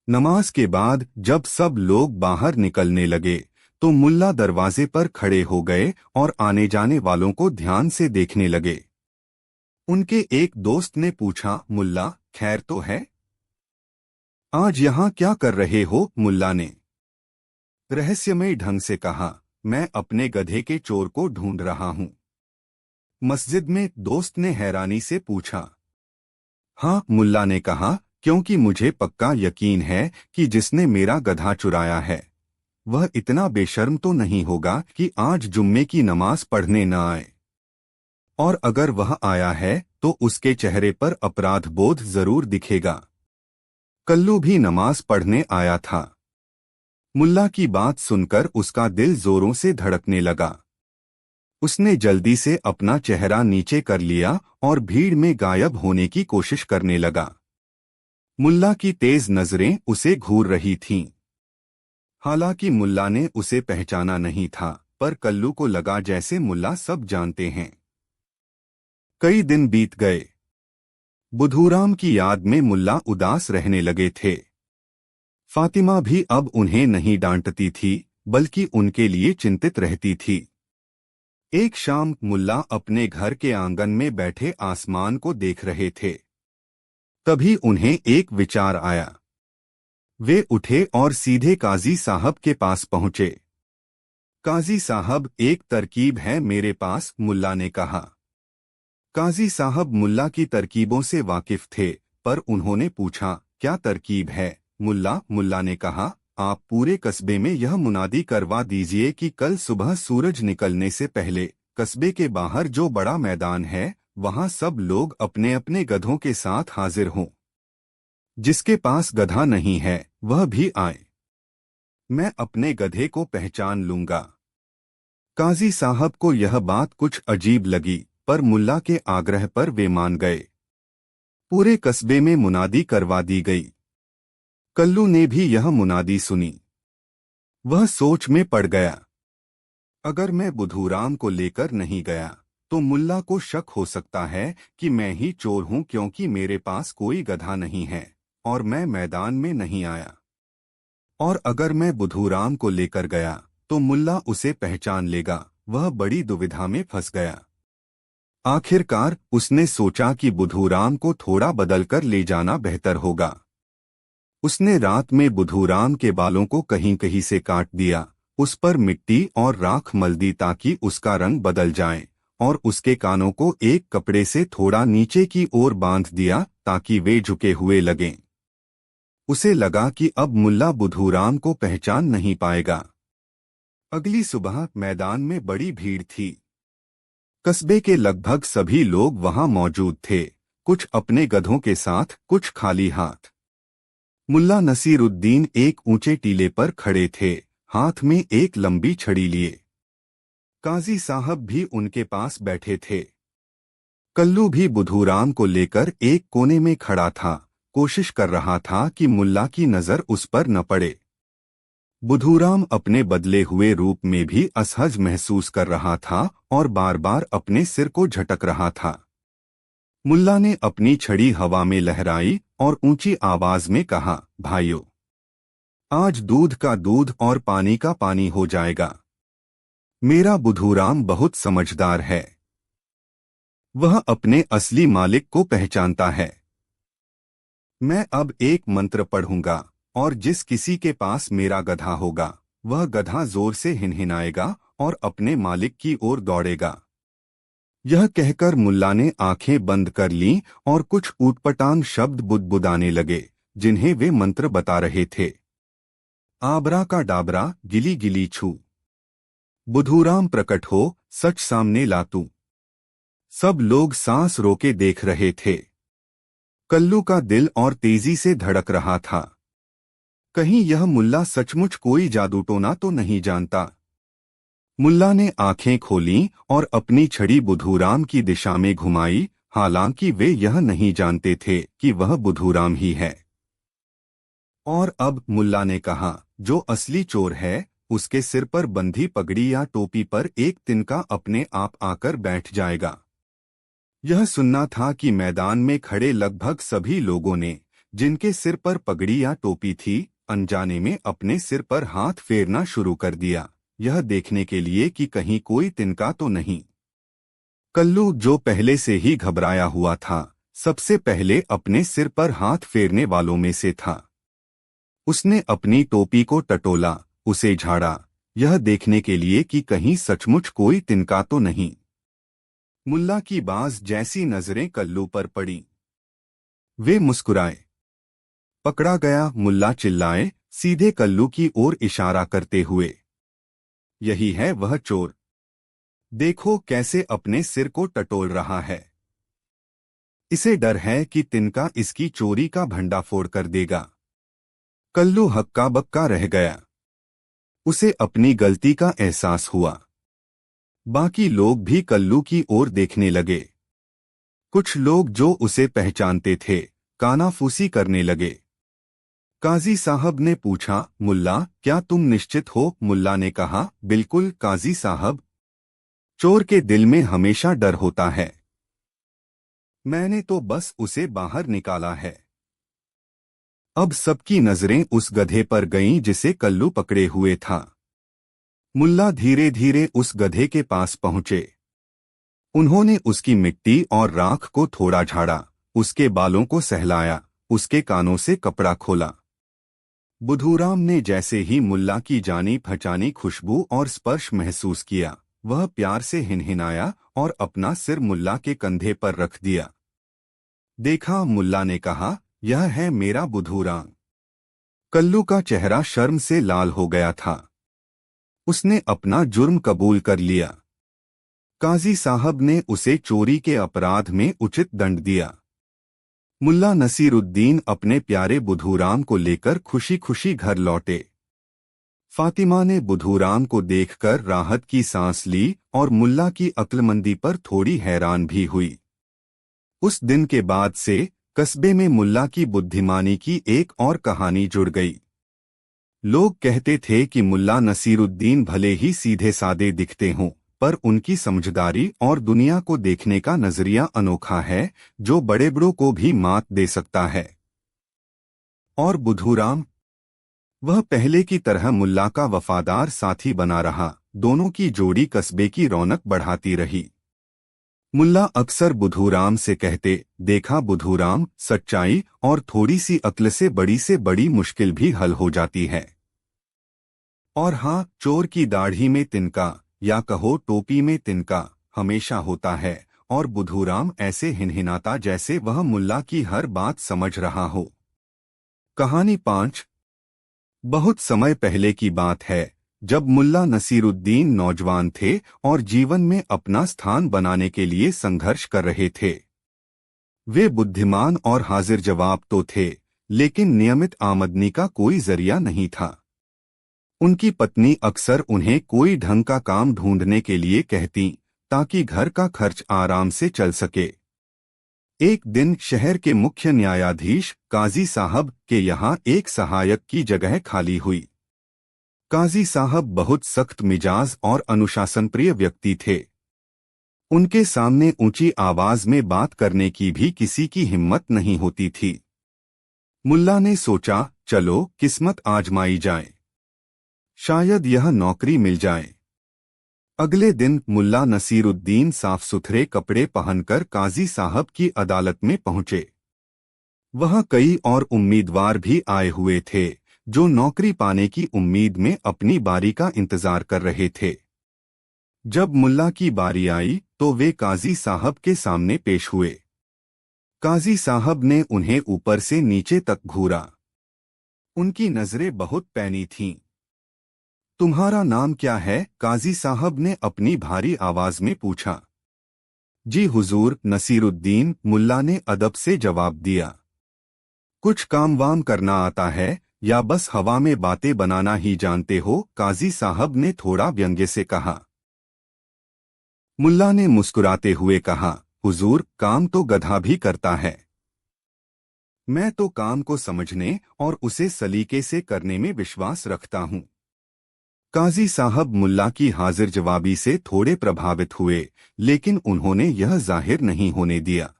नमाज के बाद जब सब लोग बाहर निकलने लगे तो मुल्ला दरवाजे पर खड़े हो गए और आने जाने वालों को ध्यान से देखने लगे। उनके एक दोस्त ने पूछा, मुल्ला, खैर तो है? आज यहाँ क्या कर रहे हो? मुल्ला ने रहस्यमय ढंग से कहा, मैं अपने गधे के चोर को ढूंढ रहा हूँ। मस्जिद में दोस्त ने हैरानी से पूछा। हाँ, मुल्ला ने कहा, क्योंकि मुझे पक्का यकीन है कि जिसने मेरा गधा चुराया है वह इतना बेशर्म तो नहीं होगा कि आज जुम्मे की नमाज पढ़ने न आए। और अगर वह आया है तो उसके चेहरे पर अपराध बोध जरूर दिखेगा। कल्लू भी नमाज पढ़ने आया था। मुल्ला की बात सुनकर उसका दिल जोरों से धड़कने लगा। उसने जल्दी से अपना चेहरा नीचे कर लिया और भीड़ में गायब होने की कोशिश करने लगा। मुल्ला की तेज नजरें उसे घूर रही थीं। हालांकि मुल्ला ने उसे पहचाना नहीं था, पर कल्लू को लगा जैसे मुल्ला सब जानते हैं। कई दिन बीत गए। बुधूराम की याद में मुल्ला उदास रहने लगे थे। फातिमा भी अब उन्हें नहीं डांटती थी, बल्कि उनके लिए चिंतित रहती थी। एक शाम मुल्ला अपने घर के आंगन में बैठे आसमान को देख रहे थे। तभी उन्हें एक विचार आया। वे उठे और सीधे काजी साहब के पास पहुंचे। काजी साहब, एक तरकीब है मेरे पास, मुल्ला ने कहा। काजी साहब मुल्ला की तरकीबों से वाकिफ थे, पर उन्होंने पूछा, क्या तरकीब है? मुल्ला ने कहा, आप पूरे कस्बे में यह मुनादी करवा दीजिए कि कल सुबह सूरज निकलने से पहले कस्बे के बाहर जो बड़ा मैदान है वहां सब लोग अपने अपने गधों के साथ हाजिर हों। जिसके पास गधा नहीं है वह भी आए। मैं अपने गधे को पहचान लूंगा। काजी साहब को यह बात कुछ अजीब लगी, पर मुल्ला के आग्रह पर वे मान गए। पूरे कस्बे में मुनादी करवा दी गई। कल्लू ने भी यह मुनादी सुनी। वह सोच में पड़ गया। अगर मैं बुधूराम को लेकर नहीं गया तो मुल्ला को शक हो सकता है कि मैं ही चोर हूं, क्योंकि मेरे पास कोई गधा नहीं है और मैं मैदान में नहीं आया। और अगर मैं बुधूराम को लेकर गया तो मुल्ला उसे पहचान लेगा। वह बड़ी दुविधा में फंस गया। आखिरकार उसने सोचा कि बुधूराम को थोड़ा बदलकर ले जाना बेहतर होगा। उसने रात में बुधूराम के बालों को कहीं कहीं से काट दिया, उस पर मिट्टी और राख मल दी ताकि उसका रंग बदल जाए, और उसके कानों को एक कपड़े से थोड़ा नीचे की ओर बांध दिया ताकि वे झुके हुए लगें। उसे लगा कि अब मुल्ला बुधूराम को पहचान नहीं पाएगा। अगली सुबह मैदान में बड़ी भीड़ थी। कस्बे के लगभग सभी लोग वहां मौजूद थे, कुछ अपने गधों के साथ, कुछ खाली हाथ। मुल्ला नसीरुद्दीन एक ऊंचे टीले पर खड़े थे, हाथ में एक लंबी छड़ी लिए। काजी साहब भी उनके पास बैठे थे। कल्लू भी बुधूराम को लेकर एक कोने में खड़ा था, कोशिश कर रहा था कि मुल्ला की नजर उस पर न पड़े। बुधूराम अपने बदले हुए रूप में भी असहज महसूस कर रहा था और बार बार अपने सिर को झटक रहा था। मुल्ला ने अपनी छड़ी हवा में लहराई और ऊंची आवाज में कहा, भाइयों, आज दूध का दूध और पानी का पानी हो जाएगा। मेरा बुधूराम बहुत समझदार है। वह अपने असली मालिक को पहचानता है। मैं अब एक मंत्र पढ़ूंगा और जिस किसी के पास मेरा गधा होगा वह गधा जोर से हिनहिनाएगा और अपने मालिक की ओर दौड़ेगा। यह कहकर मुल्ला ने आंखें बंद कर लीं और कुछ ऊटपटांग शब्द बुदबुदाने लगे जिन्हें वे मंत्र बता रहे थे। आबरा का डाबरा, गिली गिली छू, बुधूराम प्रकट हो, सच सामने ला तू। सब लोग सांस रोके देख रहे थे। कल्लू का दिल और तेजी से धड़क रहा था। कहीं यह मुल्ला सचमुच कोई जादूटोना तो नहीं जानता। मुल्ला ने आंखें खोलीं और अपनी छड़ी बुधूराम की दिशा में घुमाई, हालांकि वे यह नहीं जानते थे कि वह बुधूराम ही है। और अब मुल्ला ने कहा, जो असली चोर है उसके सिर पर बंधी पगड़ी या टोपी पर एक तिनका अपने आप आकर बैठ जाएगा। यह सुनना था कि मैदान में खड़े लगभग सभी लोगों ने, जिनके सिर पर पगड़ी या टोपी थी, अनजाने में अपने सिर पर हाथ फेरना शुरू कर दिया, यह देखने के लिए कि कहीं कोई तिनका तो नहीं। कल्लू, जो पहले से ही घबराया हुआ था, सबसे पहले अपने सिर पर हाथ फेरने वालों में से था। उसने अपनी टोपी को टटोला, उसे झाड़ा, यह देखने के लिए कि कहीं सचमुच कोई तिनका तो नहीं। मुल्ला की बाज जैसी नजरें कल्लू पर पड़ी। वे मुस्कुराए। पकड़ा गया, मुल्ला चिल्लाए, सीधे कल्लू की ओर इशारा करते हुए। यही है वह चोर। देखो कैसे अपने सिर को टटोल रहा है। इसे डर है कि तिनका इसकी चोरी का भंडाफोड़ कर देगा। कल्लू हक्का बक्का रह गया। उसे अपनी गलती का एहसास हुआ। बाकी लोग भी कल्लू की ओर देखने लगे। कुछ लोग जो उसे पहचानते थे कानाफूसी करने लगे। काजी साहब ने पूछा, मुल्ला क्या तुम निश्चित हो? मुल्ला ने कहा, बिल्कुल काजी साहब। चोर के दिल में हमेशा डर होता है। मैंने तो बस उसे बाहर निकाला है। अब सबकी नजरें उस गधे पर गईं जिसे कल्लू पकड़े हुए था। मुल्ला धीरे धीरे उस गधे के पास पहुंचे। उन्होंने उसकी मिट्टी और राख को थोड़ा झाड़ा, उसके बालों को सहलाया, उसके कानों से कपड़ा खोला। बुधूराम ने जैसे ही मुल्ला की जानी पहचानी खुशबू और स्पर्श महसूस किया, वह प्यार से हिनहिनाया और अपना सिर मुल्ला के कंधे पर रख दिया। देखा, मुल्ला ने कहा, यह है मेरा बुधूराम। कल्लू का चेहरा शर्म से लाल हो गया था। उसने अपना जुर्म कबूल कर लिया। काजी साहब ने उसे चोरी के अपराध में उचित दंड दिया। मुल्ला नसीरुद्दीन अपने प्यारे बुधूराम को लेकर खुशी खुशी घर लौटे। फातिमा ने बुधूराम को देखकर राहत की सांस ली और मुल्ला की अक्लमंदी पर थोड़ी हैरान भी हुई। उस दिन के बाद से कस्बे में मुल्ला की बुद्धिमानी की एक और कहानी जुड़ गई। लोग कहते थे कि मुल्ला नसीरुद्दीन भले ही सीधे सादे दिखते हों, पर उनकी समझदारी और दुनिया को देखने का नजरिया अनोखा है, जो बड़े बड़ों को भी मात दे सकता है। और बुधूराम, वह पहले की तरह मुल्ला का वफादार साथी बना रहा। दोनों की जोड़ी कस्बे की रौनक बढ़ाती रही। मुल्ला अक्सर बुधूराम से कहते, देखा बुधूराम, सच्चाई और थोड़ी सी अक्ल से बड़ी मुश्किल भी हल हो जाती है। और हाँ, चोर की दाढ़ी में तिनका, या कहो टोपी में तिनका, हमेशा होता है। और बुधूराम ऐसे हिनहिनाता जैसे वह मुल्ला की हर बात समझ रहा हो। कहानी 5। बहुत समय पहले की बात है, जब मुल्ला नसीरुद्दीन नौजवान थे और जीवन में अपना स्थान बनाने के लिए संघर्ष कर रहे थे। वे बुद्धिमान और हाजिर जवाब तो थे, लेकिन नियमित आमदनी का कोई जरिया नहीं था। उनकी पत्नी अक्सर उन्हें कोई ढंग का काम ढूंढने के लिए कहती, ताकि घर का खर्च आराम से चल सके। एक दिन शहर के मुख्य न्यायाधीश काजी साहब के यहाँ एक सहायक की जगह खाली हुई। काजी साहब बहुत सख्त मिजाज और अनुशासनप्रिय व्यक्ति थे। उनके सामने ऊंची आवाज में बात करने की भी किसी की हिम्मत नहीं होती थी। मुल्ला ने सोचा, चलो किस्मत आजमाई जाए, शायद यह नौकरी मिल जाए। अगले दिन मुल्ला नसीरुद्दीन साफ सुथरे कपड़े पहनकर काजी साहब की अदालत में पहुंचे। वहां कई और उम्मीदवार भी आए हुए थे जो नौकरी पाने की उम्मीद में अपनी बारी का इंतजार कर रहे थे। जब मुल्ला की बारी आई तो वे काजी साहब के सामने पेश हुए। काजी साहब ने उन्हें ऊपर से नीचे तक घूरा। उनकी नजरें बहुत पैनी थीं। तुम्हारा नाम क्या है? काजी साहब ने अपनी भारी आवाज में पूछा। जी हुजूर, नसीरुद्दीन, मुल्ला ने अदब से जवाब दिया। कुछ काम वाम करना आता है या बस हवा में बातें बनाना ही जानते हो? काजी साहब ने थोड़ा व्यंग्य से कहा। मुल्ला ने मुस्कुराते हुए कहा, हुजूर, काम तो गधा भी करता है। मैं तो काम को समझने और उसे सलीके से करने में विश्वास रखता हूँ। काजी साहब मुल्ला की हाजिर जवाबी से थोड़े प्रभावित हुए, लेकिन उन्होंने यह जाहिर नहीं होने दिया।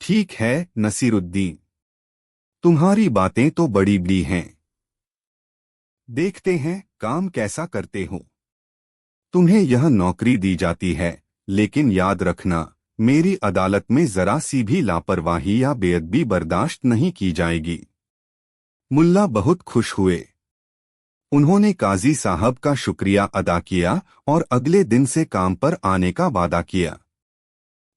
ठीक है नसीरुद्दीन, तुम्हारी बातें तो बड़ी बड़ी हैं। देखते हैं काम कैसा करते हो। तुम्हें यह नौकरी दी जाती है, लेकिन याद रखना, मेरी अदालत में जरा सी भी लापरवाही या बेअदबी बर्दाश्त नहीं की जाएगी। मुल्ला बहुत खुश हुए। उन्होंने काजी साहब का शुक्रिया अदा किया और अगले दिन से काम पर आने का वादा किया।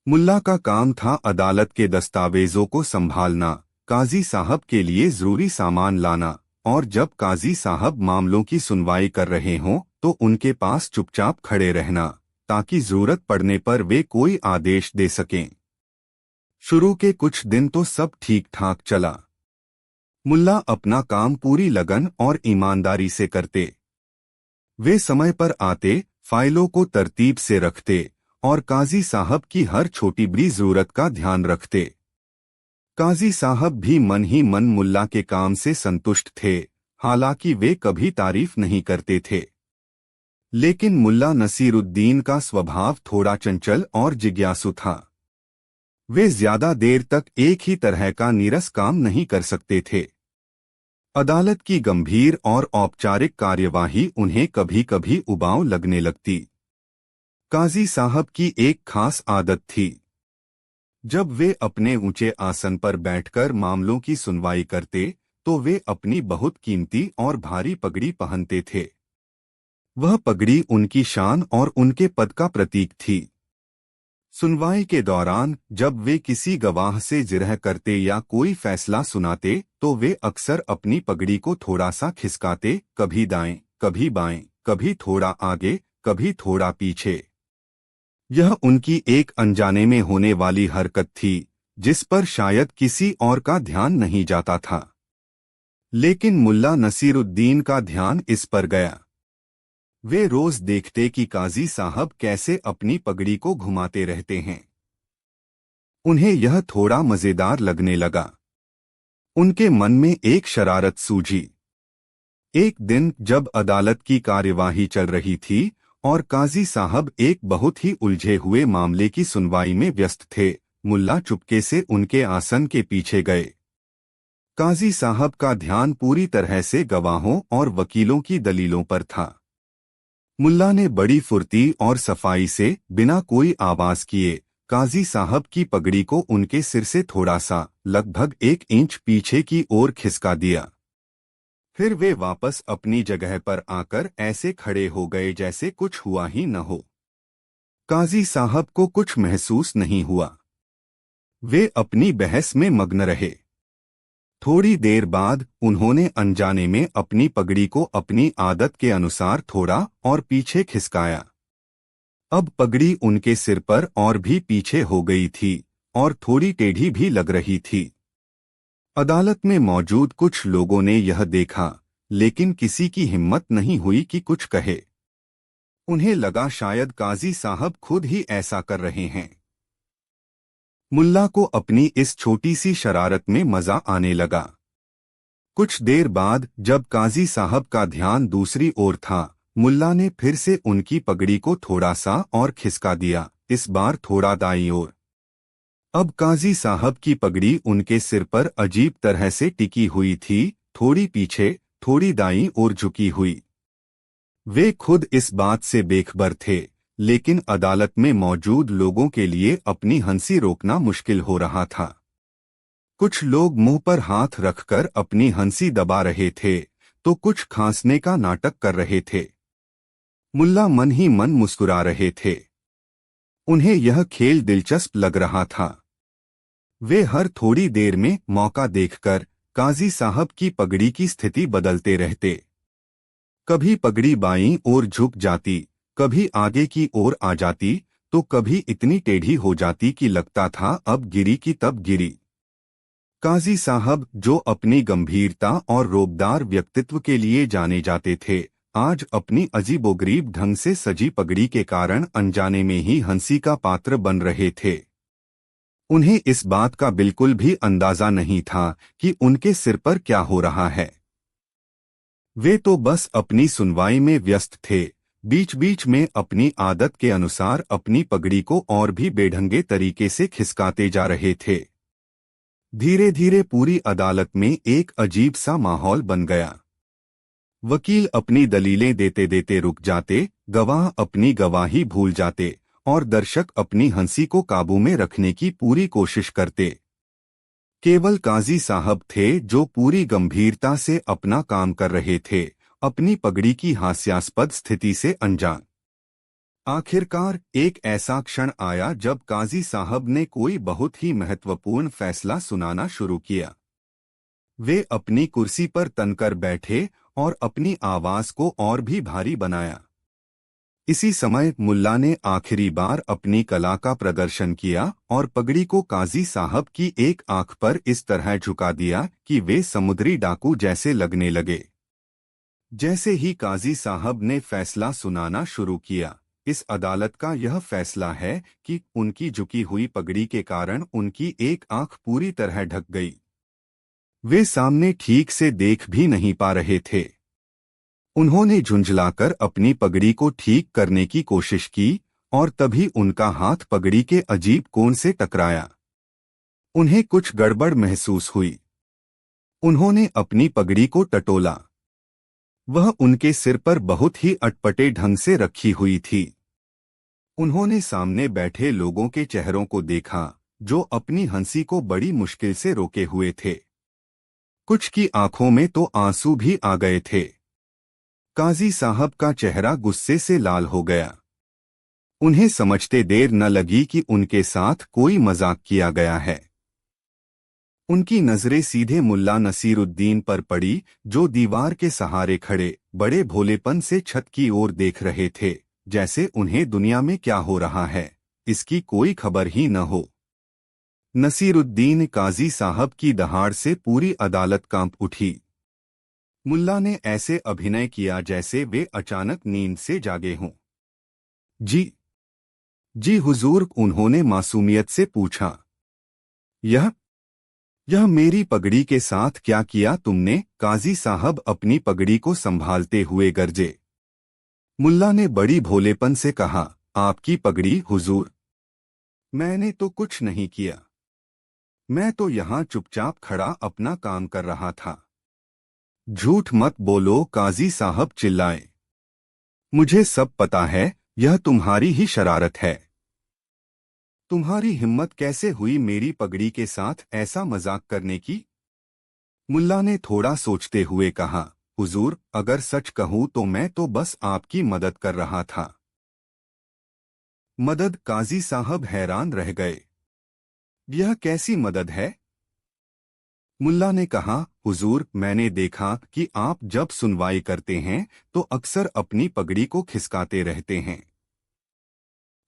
मुल्ला का काम था अदालत के दस्तावेजों को संभालना, काजी साहब के लिए जरूरी सामान लाना, और जब काजी साहब मामलों की सुनवाई कर रहे हों तो उनके पास चुपचाप खड़े रहना, ताकि जरूरत पड़ने पर वे कोई आदेश दे सकें। शुरू के कुछ दिन तो सब ठीक ठाक चला। मुल्ला अपना काम पूरी लगन और ईमानदारी से करते। वे समय पर आते, फाइलों को तरतीब से रखते और काजी साहब की हर छोटी बड़ी जरूरत का ध्यान रखते। काजी साहब भी मन ही मन मुल्ला के काम से संतुष्ट थे, हालांकि वे कभी तारीफ नहीं करते थे। लेकिन मुल्ला नसीरुद्दीन का स्वभाव थोड़ा चंचल और जिज्ञासु था। वे ज्यादा देर तक एक ही तरह का नीरस काम नहीं कर सकते थे। अदालत की गंभीर और औपचारिक कार्यवाही उन्हें कभी कभी उबाऊ लगने लगती। काजी साहब की एक खास आदत थी। जब वे अपने ऊंचे आसन पर बैठकर मामलों की सुनवाई करते तो वे अपनी बहुत कीमती और भारी पगड़ी पहनते थे। वह पगड़ी उनकी शान और उनके पद का प्रतीक थी। सुनवाई के दौरान जब वे किसी गवाह से जिरह करते या कोई फैसला सुनाते तो वे अक्सर अपनी पगड़ी को थोड़ा सा खिसकाते, कभी दाएं, कभी बाएं, कभी थोड़ा आगे, कभी थोड़ा पीछे। यह उनकी एक अनजाने में होने वाली हरकत थी, जिस पर शायद किसी और का ध्यान नहीं जाता था। लेकिन मुल्ला नसीरुद्दीन का ध्यान इस पर गया। वे रोज देखते कि काजी साहब कैसे अपनी पगड़ी को घुमाते रहते हैं। उन्हें यह थोड़ा मजेदार लगने लगा। उनके मन में एक शरारत सूझी। एक दिन जब अदालत की कार्यवाही चल रही थी और काजी साहब एक बहुत ही उलझे हुए मामले की सुनवाई में व्यस्त थे, मुल्ला चुपके से उनके आसन के पीछे गए। काजी साहब का ध्यान पूरी तरह से गवाहों और वकीलों की दलीलों पर था। मुल्ला ने बड़ी फुर्ती और सफाई से बिना कोई आवाज किए काजी साहब की पगड़ी को उनके सिर से थोड़ा सा, लगभग 1 इंच पीछे की ओर खिसका दिया। फिर वे वापस अपनी जगह पर आकर ऐसे खड़े हो गए जैसे कुछ हुआ ही न हो। काजी साहब को कुछ महसूस नहीं हुआ। वे अपनी बहस में मग्न रहे। थोड़ी देर बाद उन्होंने अनजाने में अपनी पगड़ी को अपनी आदत के अनुसार थोड़ा और पीछे खिसकाया। अब पगड़ी उनके सिर पर और भी पीछे हो गई थी और थोड़ी टेढ़ी भी लग रही थी। अदालत में मौजूद कुछ लोगों ने यह देखा, लेकिन किसी की हिम्मत नहीं हुई कि कुछ कहे। उन्हें लगा शायद काजी साहब खुद ही ऐसा कर रहे हैं। मुल्ला को अपनी इस छोटी सी शरारत में मजा आने लगा। कुछ देर बाद जब काजी साहब का ध्यान दूसरी ओर था, मुल्ला ने फिर से उनकी पगड़ी को थोड़ा सा और खिसका दिया, इस बार थोड़ा दाईं ओर। अब काजी साहब की पगड़ी उनके सिर पर अजीब तरह से टिकी हुई थी, थोड़ी पीछे, थोड़ी दाईं ओर झुकी हुई। वे खुद इस बात से बेखबर थे, लेकिन अदालत में मौजूद लोगों के लिए अपनी हंसी रोकना मुश्किल हो रहा था। कुछ लोग मुंह पर हाथ रखकर अपनी हंसी दबा रहे थे, तो कुछ खांसने का नाटक कर रहे थे। मुल्ला मन ही मन मुस्कुरा रहे थे। उन्हें यह खेल दिलचस्प लग रहा था। वे हर थोड़ी देर में मौका देखकर काजी साहब की पगड़ी की स्थिति बदलते रहते। कभी पगड़ी बाईं ओर झुक जाती, कभी आगे की ओर आ जाती, तो कभी इतनी टेढ़ी हो जाती कि लगता था अब गिरी की तब गिरी। काजी साहब, जो अपनी गंभीरता और रोबदार व्यक्तित्व के लिए जाने जाते थे, आज अपनी अजीबोगरीब ढंग से सजी पगड़ी के कारण अनजाने में ही हंसी का पात्र बन रहे थे। उन्हें इस बात का बिल्कुल भी अंदाजा नहीं था कि उनके सिर पर क्या हो रहा है। वे तो बस अपनी सुनवाई में व्यस्त थे, बीच बीच में अपनी आदत के अनुसार अपनी पगड़ी को और भी बेढंगे तरीके से खिसकाते जा रहे थे। धीरे धीरे पूरी अदालत में एक अजीब सा माहौल बन गया। वकील अपनी दलीलें देते देते रुक जाते, गवाह अपनी गवाही भूल जाते और दर्शक अपनी हंसी को काबू में रखने की पूरी कोशिश करते। केवल काजी साहब थे जो पूरी गंभीरता से अपना काम कर रहे थे, अपनी पगड़ी की हास्यास्पद स्थिति से अनजान। आखिरकार एक ऐसा क्षण आया जब काजी साहब ने कोई बहुत ही महत्वपूर्ण फैसला सुनाना शुरू किया। वे अपनी कुर्सी पर तनकर बैठे और अपनी आवाज को और भी भारी बनाया। इसी समय मुल्ला ने आखिरी बार अपनी कला का प्रदर्शन किया और पगड़ी को काजी साहब की एक आंख पर इस तरह झुका दिया कि वे समुद्री डाकू जैसे लगने लगे। जैसे ही काजी साहब ने फैसला सुनाना शुरू किया, इस अदालत का यह फैसला है कि उनकी झुकी हुई पगड़ी के कारण उनकी एक आंख पूरी तरह ढक गई। वे सामने ठीक से देख भी नहीं पा रहे थे। उन्होंने झुंझलाकर अपनी पगड़ी को ठीक करने की कोशिश की और तभी उनका हाथ पगड़ी के अजीब कोण से टकराया। उन्हें कुछ गड़बड़ महसूस हुई। उन्होंने अपनी पगड़ी को टटोला। वह उनके सिर पर बहुत ही अटपटे ढंग से रखी हुई थी। उन्होंने सामने बैठे लोगों के चेहरों को देखा, जो अपनी हंसी को बड़ी मुश्किल से रोके हुए थे। कुछ की आंखों में तो आंसू भी आ गए थे। काजी साहब का चेहरा गुस्से से लाल हो गया। उन्हें समझते देर न लगी कि उनके साथ कोई मजाक किया गया है। उनकी नजरें सीधे मुल्ला नसीरुद्दीन पर पड़ी, जो दीवार के सहारे खड़े बड़े भोलेपन से छत की ओर देख रहे थे, जैसे उन्हें दुनिया में क्या हो रहा है इसकी कोई खबर ही न हो। नसीरुद्दीन काजी साहब की दहाड़ से पूरी अदालत कांप उठी। मुल्ला ने ऐसे अभिनय किया जैसे वे अचानक नींद से जागे हों। जी जी हुजूर, उन्होंने मासूमियत से पूछा। यह यह मेरी पगड़ी के साथ क्या किया तुमने? काजी साहब अपनी पगड़ी को संभालते हुए गरजे। मुल्ला ने बड़ी भोलेपन से कहा, आपकी पगड़ी हुजूर। मैंने तो कुछ नहीं किया। मैं तो यहाँ चुपचाप खड़ा अपना काम कर रहा था। झूठ मत बोलो, काजी साहब चिल्लाए। मुझे सब पता है, यह तुम्हारी ही शरारत है। तुम्हारी हिम्मत कैसे हुई मेरी पगड़ी के साथ ऐसा मजाक करने की? मुल्ला ने थोड़ा सोचते हुए कहा, हुजूर, अगर सच कहूं तो मैं तो बस आपकी मदद कर रहा था। मदद? काजी साहब हैरान रह गए। यह कैसी मदद है? मुल्ला ने कहा, हुजूर, मैंने देखा कि आप जब सुनवाई करते हैं तो अक्सर अपनी पगड़ी को खिसकाते रहते हैं।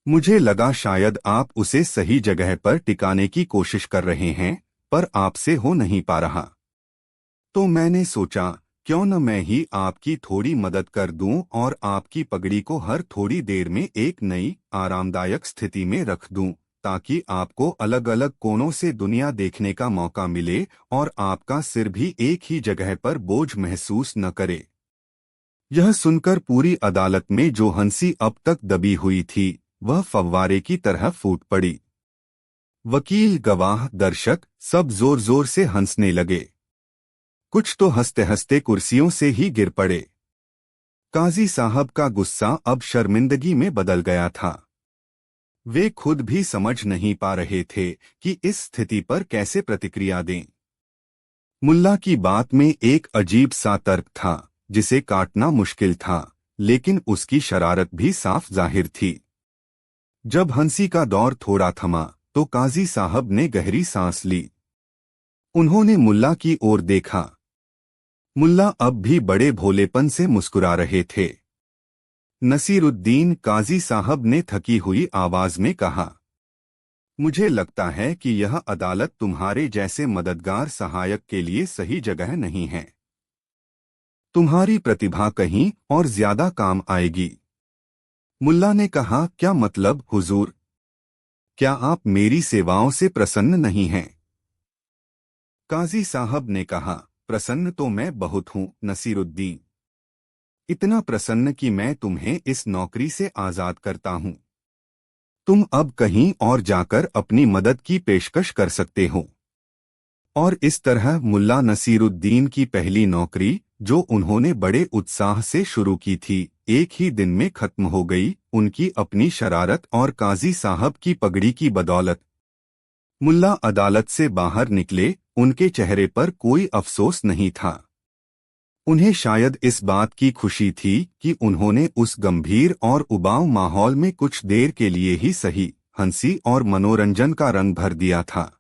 मुझे लगा शायद आप उसे सही जगह पर टिकाने की कोशिश कर रहे हैं, पर आपसे हो नहीं पा रहा। तो मैंने सोचा, क्यों न मैं ही आपकी थोड़ी मदद कर दूं और आपकी पगड़ी को हर थोड़ी देर में एक नई आरामदायक स्थिति में रख दूं, ताकि आपको अलग अलग कोनों से दुनिया देखने का मौका मिले और आपका सिर भी एक ही जगह पर बोझ महसूस न करे। यह सुनकर पूरी अदालत में जो हंसी अब तक दबी हुई थी, वह फव्वारे की तरह फूट पड़ी। वकील, गवाह, दर्शक सब जोर जोर से हंसने लगे। कुछ तो हंसते हंसते कुर्सियों से ही गिर पड़े। काजी साहब का गुस्सा अब शर्मिंदगी में बदल गया था। वे खुद भी समझ नहीं पा रहे थे कि इस स्थिति पर कैसे प्रतिक्रिया दें। मुल्ला की बात में एक अजीब सा तर्क था जिसे काटना मुश्किल था, लेकिन उसकी शरारत भी साफ जाहिर थी। जब हंसी का दौर थोड़ा थमा तो काजी साहब ने गहरी सांस ली। उन्होंने मुल्ला की ओर देखा। मुल्ला अब भी बड़े भोलेपन से मुस्कुरा रहे थे। नसीरुद्दीन, काजी साहब ने थकी हुई आवाज में कहा, मुझे लगता है कि यह अदालत तुम्हारे जैसे मददगार सहायक के लिए सही जगह नहीं है। तुम्हारी प्रतिभा कहीं और ज्यादा काम आएगी। मुल्ला ने कहा, क्या मतलब हुजूर? क्या आप मेरी सेवाओं से प्रसन्न नहीं हैं? काजी साहब ने कहा, प्रसन्न तो मैं बहुत हूं नसीरुद्दीन। इतना प्रसन्न कि मैं तुम्हें इस नौकरी से आजाद करता हूं। तुम अब कहीं और जाकर अपनी मदद की पेशकश कर सकते हो। और इस तरह मुल्ला नसीरुद्दीन की पहली नौकरी, जो उन्होंने बड़े उत्साह से शुरू की थी, एक ही दिन में खत्म हो गई, उनकी अपनी शरारत और काजी साहब की पगड़ी की बदौलत। मुल्ला अदालत से बाहर निकले, उनके चेहरे पर कोई अफसोस नहीं था। उन्हें शायद इस बात की खुशी थी कि उन्होंने उस गंभीर और उबाऊ माहौल में कुछ देर के लिए ही सही हंसी और मनोरंजन का रंग भर दिया था।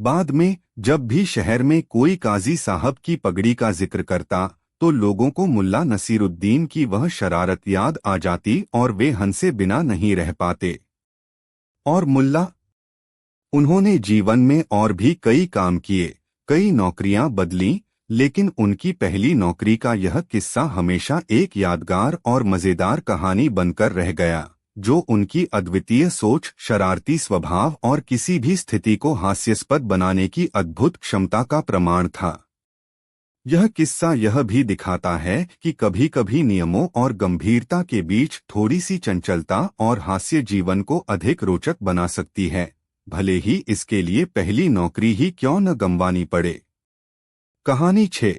बाद में जब भी शहर में कोई काजी साहब की पगड़ी का जिक्र करता तो लोगों को मुल्ला नसीरुद्दीन की वह शरारत याद आ जाती और वे हंसे बिना नहीं रह पाते। और मुल्ला, उन्होंने जीवन में और भी कई काम किए, कई नौकरियां बदलीं, लेकिन उनकी पहली नौकरी का यह किस्सा हमेशा एक यादगार और मजेदार कहानी बनकर रह गया, जो उनकी अद्वितीय सोच, शरारती स्वभाव और किसी भी स्थिति को हास्यास्पद बनाने की अद्भुत क्षमता का प्रमाण था। यह किस्सा यह भी दिखाता है कि कभी-कभी नियमों और गंभीरता के बीच थोड़ी सी चंचलता और हास्य जीवन को अधिक रोचक बना सकती है, भले ही इसके लिए पहली नौकरी ही क्यों न गंवानी पड़े। कहानी 6।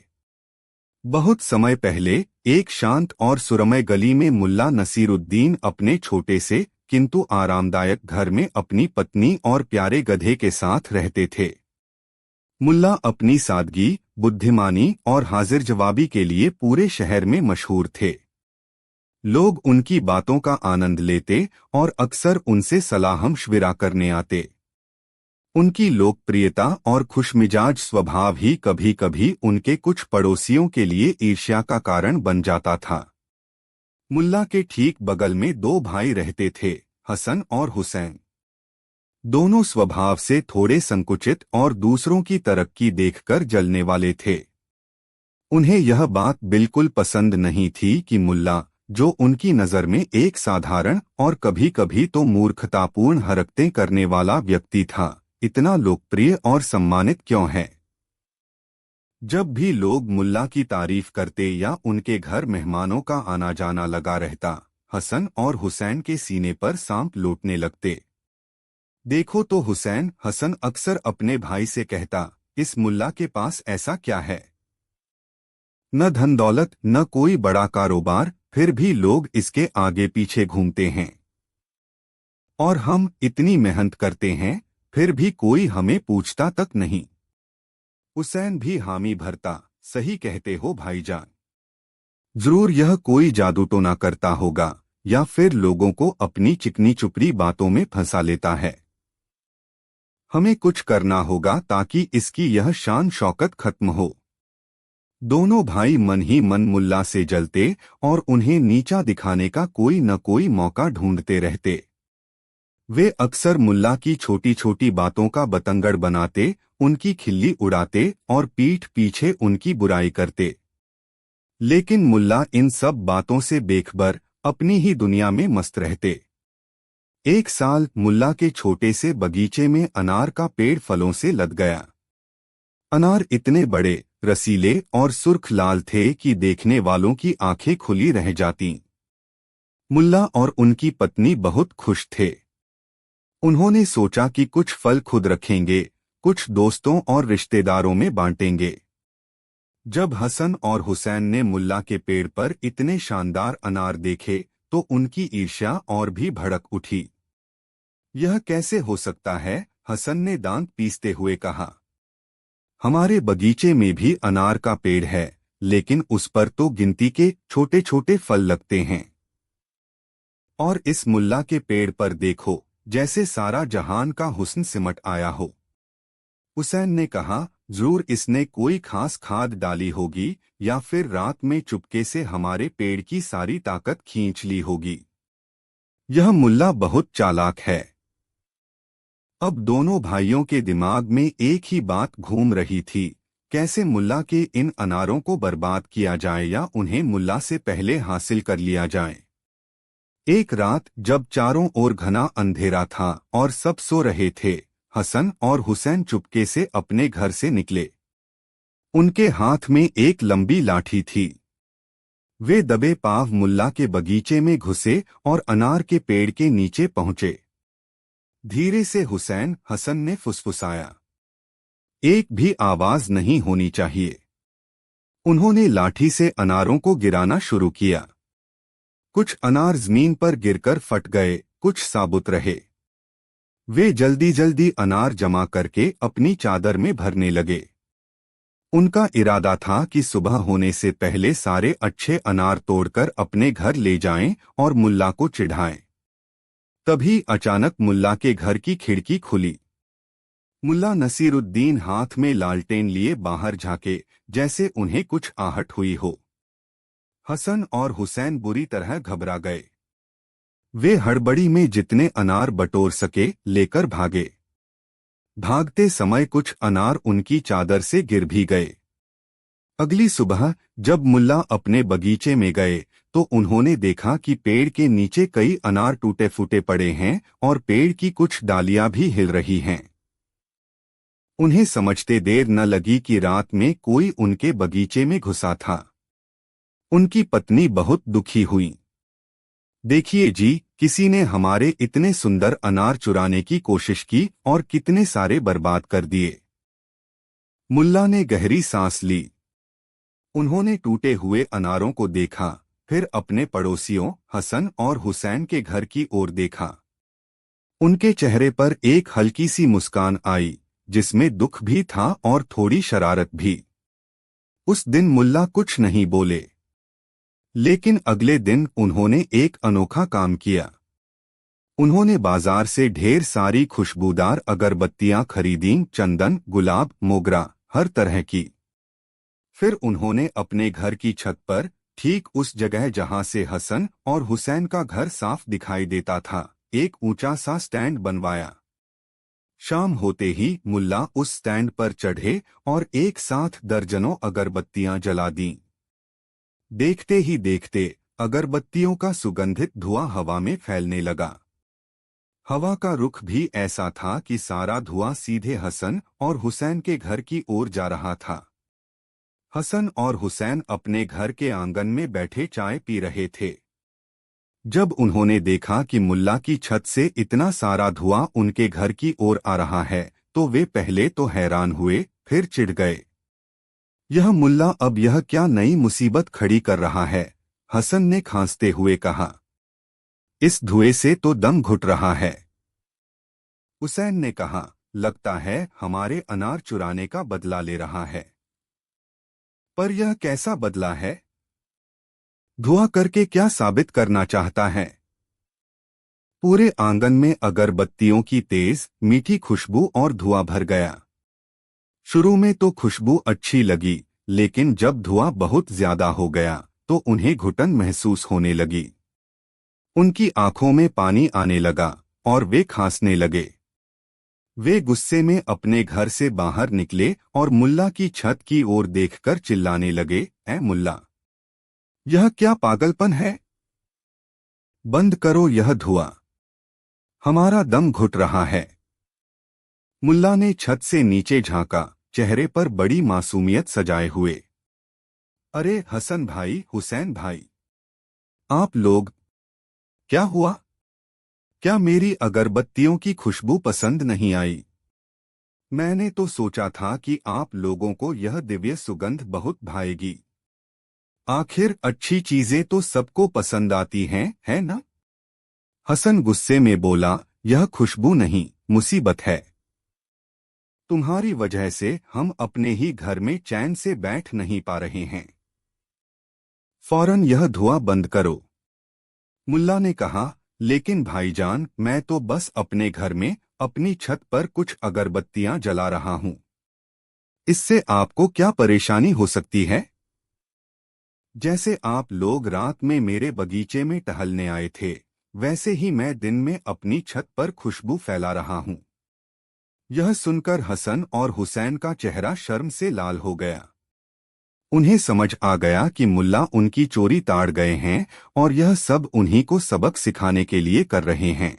बहुत समय पहले एक शांत और सुरमय गली में मुल्ला नसीरुद्दीन अपने छोटे से किंतु आरामदायक घर में अपनी पत्नी और प्यारे गधे के साथ रहते थे। मुल्ला अपनी सादगी, बुद्धिमानी और हाजिर जवाबी के लिए पूरे शहर में मशहूर थे। लोग उनकी बातों का आनंद लेते और अक्सर उनसे सलाह-मशविरा करने आते। उनकी लोकप्रियता और खुशमिजाज स्वभाव ही कभी-कभी उनके कुछ पड़ोसियों के लिए ईर्ष्या का कारण बन जाता था। मुल्ला के ठीक बगल में दो भाई रहते थे, हसन और हुसैन। दोनों स्वभाव से थोड़े संकुचित और दूसरों की तरक्की देखकर जलने वाले थे। उन्हें यह बात बिल्कुल पसंद नहीं थी कि मुल्ला, जो उनकी नज़र में एक साधारण और कभी-कभी तो मूर्खतापूर्ण हरकतें करने वाला व्यक्ति था, इतना लोकप्रिय और सम्मानित क्यों है। जब भी लोग मुल्ला की तारीफ करते या उनके घर मेहमानों का आना जाना लगा रहता, हसन और हुसैन के सीने पर सांप लौटने लगते। देखो तो हुसैन, हसन अक्सर अपने भाई से कहता, इस मुल्ला के पास ऐसा क्या है? न धन दौलत, न कोई बड़ा कारोबार, फिर भी लोग इसके आगे पीछे घूमते हैं। और हम इतनी मेहनत करते हैं, फिर भी कोई हमें पूछता तक नहीं। हुसैन भी हामी भरता, सही कहते हो भाईजान। जरूर यह कोई जादू टोना करता होगा या फिर लोगों को अपनी चिकनी चुपड़ी बातों में फंसा लेता है। हमें कुछ करना होगा ताकि इसकी यह शान शौकत खत्म हो। दोनों भाई मन ही मन मुल्ला से जलते और उन्हें नीचा दिखाने का कोई न कोई मौका ढूंढते रहते। वे अक्सर मुल्ला की छोटी छोटी बातों का बतंगड़ बनाते, उनकी खिल्ली उड़ाते और पीठ पीछे उनकी बुराई करते। लेकिन मुल्ला इन सब बातों से बेखबर अपनी ही दुनिया में मस्त रहते। एक साल मुल्ला के छोटे से बगीचे में अनार का पेड़ फलों से लद गया। अनार इतने बड़े, रसीले और सुर्ख लाल थे कि देखने वालों की आंखें खुली रह जातीं। मुल्ला और उनकी पत्नी बहुत खुश थे। उन्होंने सोचा कि कुछ फल खुद रखेंगे, कुछ दोस्तों और रिश्तेदारों में बांटेंगे। जब हसन और हुसैन ने मुल्ला के पेड़ पर इतने शानदार अनार देखे तो उनकी ईर्ष्या और भी भड़क उठी। यह कैसे हो सकता है? हसन ने दांत पीसते हुए कहा। हमारे बगीचे में भी अनार का पेड़ है, लेकिन उस पर तो गिनती के छोटे छोटे फल लगते हैं। और इस मुल्ला के पेड़ पर देखो, जैसे सारा जहान का हुस्न सिमट आया हो। हुसैन ने कहा, जरूर इसने कोई खास खाद डाली होगी या फिर रात में चुपके से हमारे पेड़ की सारी ताकत खींच ली होगी। यह मुल्ला बहुत चालाक है। अब दोनों भाइयों के दिमाग में एक ही बात घूम रही थी, कैसे मुल्ला के इन अनारों को बर्बाद किया जाए या उन्हें मुल्ला से पहले हासिल कर लिया जाए। एक रात जब चारों ओर घना अंधेरा था और सब सो रहे थे, हसन और हुसैन चुपके से अपने घर से निकले। उनके हाथ में एक लंबी लाठी थी। वे दबे पांव मुल्ला के बगीचे में घुसे और अनार के पेड़ के नीचे पहुंचे। धीरे से हुसैन हसन ने फुसफुसाया, एक भी आवाज नहीं होनी चाहिए। उन्होंने लाठी से अनारों को गिराना शुरू किया। कुछ अनार जमीन पर गिरकर फट गए, कुछ साबुत रहे। वे जल्दी जल्दी अनार जमा करके अपनी चादर में भरने लगे। उनका इरादा था कि सुबह होने से पहले सारे अच्छे अनार तोड़कर अपने घर ले जाएं और मुल्ला को चिढ़ाएं। तभी अचानक मुल्ला के घर की खिड़की खुली। मुल्ला नसीरुद्दीन हाथ में लालटेन लिए बाहर झांके, जैसे उन्हें कुछ आहट हुई हो। हसन और हुसैन बुरी तरह घबरा गए। वे हड़बड़ी में जितने अनार बटोर सके लेकर भागे। भागते समय कुछ अनार उनकी चादर से गिर भी गए। अगली सुबह जब मुल्ला अपने बगीचे में गए तो उन्होंने देखा कि पेड़ के नीचे कई अनार टूटे फूटे पड़े हैं और पेड़ की कुछ डालियां भी हिल रही हैं। उन्हें समझते देर न लगी कि रात में कोई उनके बगीचे में घुसा था। उनकी पत्नी बहुत दुखी हुई। देखिए जी, किसी ने हमारे इतने सुंदर अनार चुराने की कोशिश की और कितने सारे बर्बाद कर दिए। मुल्ला ने गहरी सांस ली। उन्होंने टूटे हुए अनारों को देखा, फिर अपने पड़ोसियों हसन और हुसैन के घर की ओर देखा। उनके चेहरे पर एक हल्की सी मुस्कान आई, जिसमें दुख भी था और थोड़ी शरारत भी। उस दिन मुल्ला कुछ नहीं बोले, लेकिन अगले दिन उन्होंने एक अनोखा काम किया। उन्होंने बाजार से ढेर सारी खुशबूदार अगरबत्तियां खरीदीं, चंदन, गुलाब, मोगरा, हर तरह की। फिर उन्होंने अपने घर की छत पर, ठीक उस जगह जहां से हसन और हुसैन का घर साफ दिखाई देता था, एक ऊंचा सा स्टैंड बनवाया। शाम होते ही मुल्ला उस स्टैंड पर चढ़े और एक साथ दर्जनों अगरबत्तियां जला दीं। देखते ही देखते अगरबत्तियों का सुगंधित धुआं हवा में फैलने लगा। हवा का रुख भी ऐसा था कि सारा धुआं सीधे हसन और हुसैन के घर की ओर जा रहा था। हसन और हुसैन अपने घर के आंगन में बैठे चाय पी रहे थे। जब उन्होंने देखा कि मुल्ला की छत से इतना सारा धुआं उनके घर की ओर आ रहा है तो वे पहले तो हैरान हुए, फिर चिढ़ गए। यह मुल्ला अब यह क्या नई मुसीबत खड़ी कर रहा है? हसन ने खांसते हुए कहा। इस धुएं से तो दम घुट रहा है। हुसैन ने कहा, लगता है हमारे अनार चुराने का बदला ले रहा है। पर यह कैसा बदला है? धुआं करके क्या साबित करना चाहता है? पूरे आंगन में अगरबत्तियों की तेज मीठी खुशबू और धुआं भर गया। शुरू में तो खुशबू अच्छी लगी, लेकिन जब धुआं बहुत ज्यादा हो गया तो उन्हें घुटन महसूस होने लगी। उनकी आंखों में पानी आने लगा और वे खांसने लगे। वे गुस्से में अपने घर से बाहर निकले और मुल्ला की छत की ओर देखकर चिल्लाने लगे, ऐ मुल्ला, यह क्या पागलपन है? बंद करो यह धुआं, हमारा दम घुट रहा है। मुल्ला ने छत से नीचे झांका, चेहरे पर बड़ी मासूमियत सजाए हुए। अरे हसन भाई, हुसैन भाई, आप लोग, क्या हुआ? क्या मेरी अगरबत्तियों की खुशबू पसंद नहीं आई? मैंने तो सोचा था कि आप लोगों को यह दिव्य सुगंध बहुत भाएगी। आखिर अच्छी चीजें तो सबको पसंद आती हैं, है ना? हसन गुस्से में बोला, यह खुशबू नहीं, मुसीबत है। तुम्हारी वजह से हम अपने ही घर में चैन से बैठ नहीं पा रहे हैं। फौरन यह धुआं बंद करो। मुल्ला ने कहा, लेकिन भाईजान, मैं तो बस अपने घर में अपनी छत पर कुछ अगरबत्तियां जला रहा हूं। इससे आपको क्या परेशानी हो सकती है? जैसे आप लोग रात में मेरे बगीचे में टहलने आए थे, वैसे ही मैं दिन में अपनी छत पर खुशबू फैला रहा हूं। यह सुनकर हसन और हुसैन का चेहरा शर्म से लाल हो गया। उन्हें समझ आ गया कि मुल्ला उनकी चोरी ताड़ गए हैं और यह सब उन्हीं को सबक सिखाने के लिए कर रहे हैं।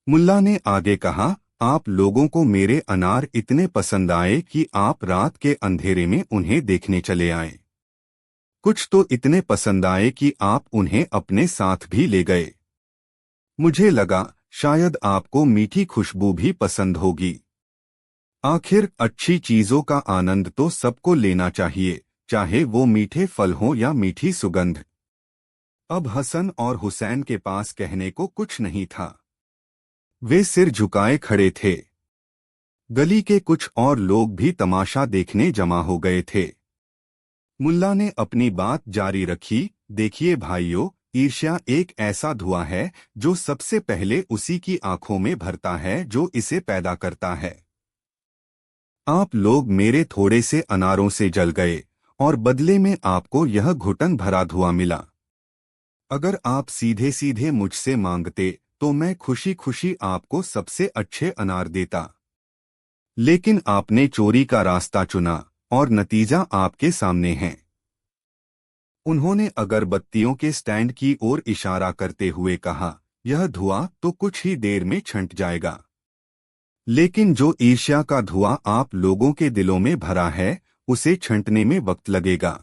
मुल्ला ने आगे कहा, आप लोगों को मेरे अनार इतने पसंद आए कि आप रात के अंधेरे में उन्हें देखने चले आए। कुछ तो इतने पसंद आए कि आप उन्हें अपने साथ भी ले गए। मुझे लगा शायद आपको मीठी खुशबू भी पसंद होगी। आखिर अच्छी चीजों का आनंद तो सबको लेना चाहिए, चाहे वो मीठे फल हो या मीठी सुगंध। अब हसन और हुसैन के पास कहने को कुछ नहीं था। वे सिर झुकाए खड़े थे। गली के कुछ और लोग भी तमाशा देखने जमा हो गए थे। मुल्ला ने अपनी बात जारी रखी, देखिए भाइयों, ईर्ष्या एक ऐसा धुआं है जो सबसे पहले उसी की आंखों में भरता है जो इसे पैदा करता है। आप लोग मेरे थोड़े से अनारों से जल गए और बदले में आपको यह घुटन भरा धुआं मिला। अगर आप सीधे सीधे मुझसे मांगते तो मैं खुशी खुशी आपको सबसे अच्छे अनार देता। लेकिन आपने चोरी का रास्ता चुना और नतीजा आपके सामने है। उन्होंने अगरबत्तियों के स्टैंड की ओर इशारा करते हुए कहा, यह धुआं तो कुछ ही देर में छंट जाएगा, लेकिन जो ईर्ष्या का धुआं आप लोगों के दिलों में भरा है, उसे छंटने में वक्त लगेगा।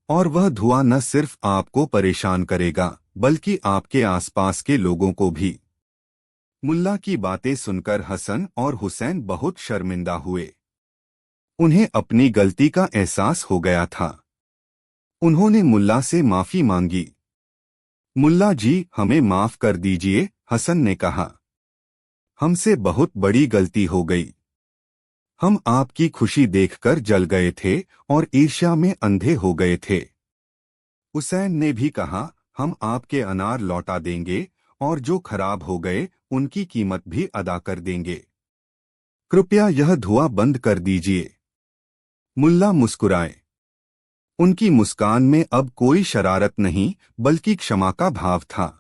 और वह धुआं न सिर्फ आपको परेशान करेगा, बल्कि आपके आसपास के लोगों को भी। मुल्ला की बातें सुनकर हसन और हुसैन बहुत शर्मिंदा हुए। उन्हें अपनी गलती का एहसास हो गया था। उन्होंने मुल्ला से माफी मांगी। मुल्ला जी, हमें माफ कर दीजिए, हसन ने कहा। हमसे बहुत बड़ी गलती हो गई। हम आपकी खुशी देखकर जल गए थे और ईर्ष्या में अंधे हो गए थे। हुसैन ने भी कहा, हम आपके अनार लौटा देंगे और जो खराब हो गए उनकी कीमत भी अदा कर देंगे। कृपया यह धुआं बंद कर दीजिए। मुल्ला मुस्कुराए। उनकी मुस्कान में अब कोई शरारत नहीं, बल्कि क्षमा का भाव था।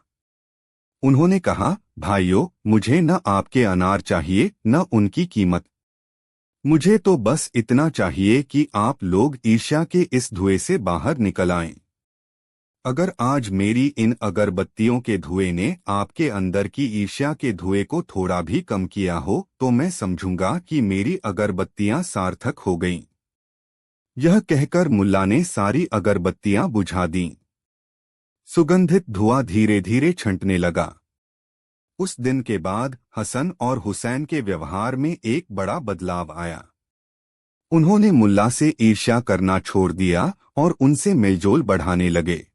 उन्होंने कहा, भाइयों, मुझे न आपके अनार चाहिए न उनकी कीमत। मुझे तो बस इतना चाहिए कि आप लोग ईर्ष्या के इस धुएं से बाहर निकल आएं। अगर आज मेरी इन अगरबत्तियों के धुएं ने आपके अंदर की ईर्ष्या के धुएं को थोड़ा भी कम किया हो, तो मैं समझूंगा कि मेरी अगरबत्तियां सार्थक हो गईं। यह कहकर मुल्ला ने सारी अगरबत्तियां बुझा दीं। सुगंधित धुआं धीरे धीरे छंटने लगा। उस दिन के बाद हसन और हुसैन के व्यवहार में एक बड़ा बदलाव आया। उन्होंने मुल्ला से ईर्ष्या करना छोड़ दिया और उनसे मेलजोल बढ़ाने लगे।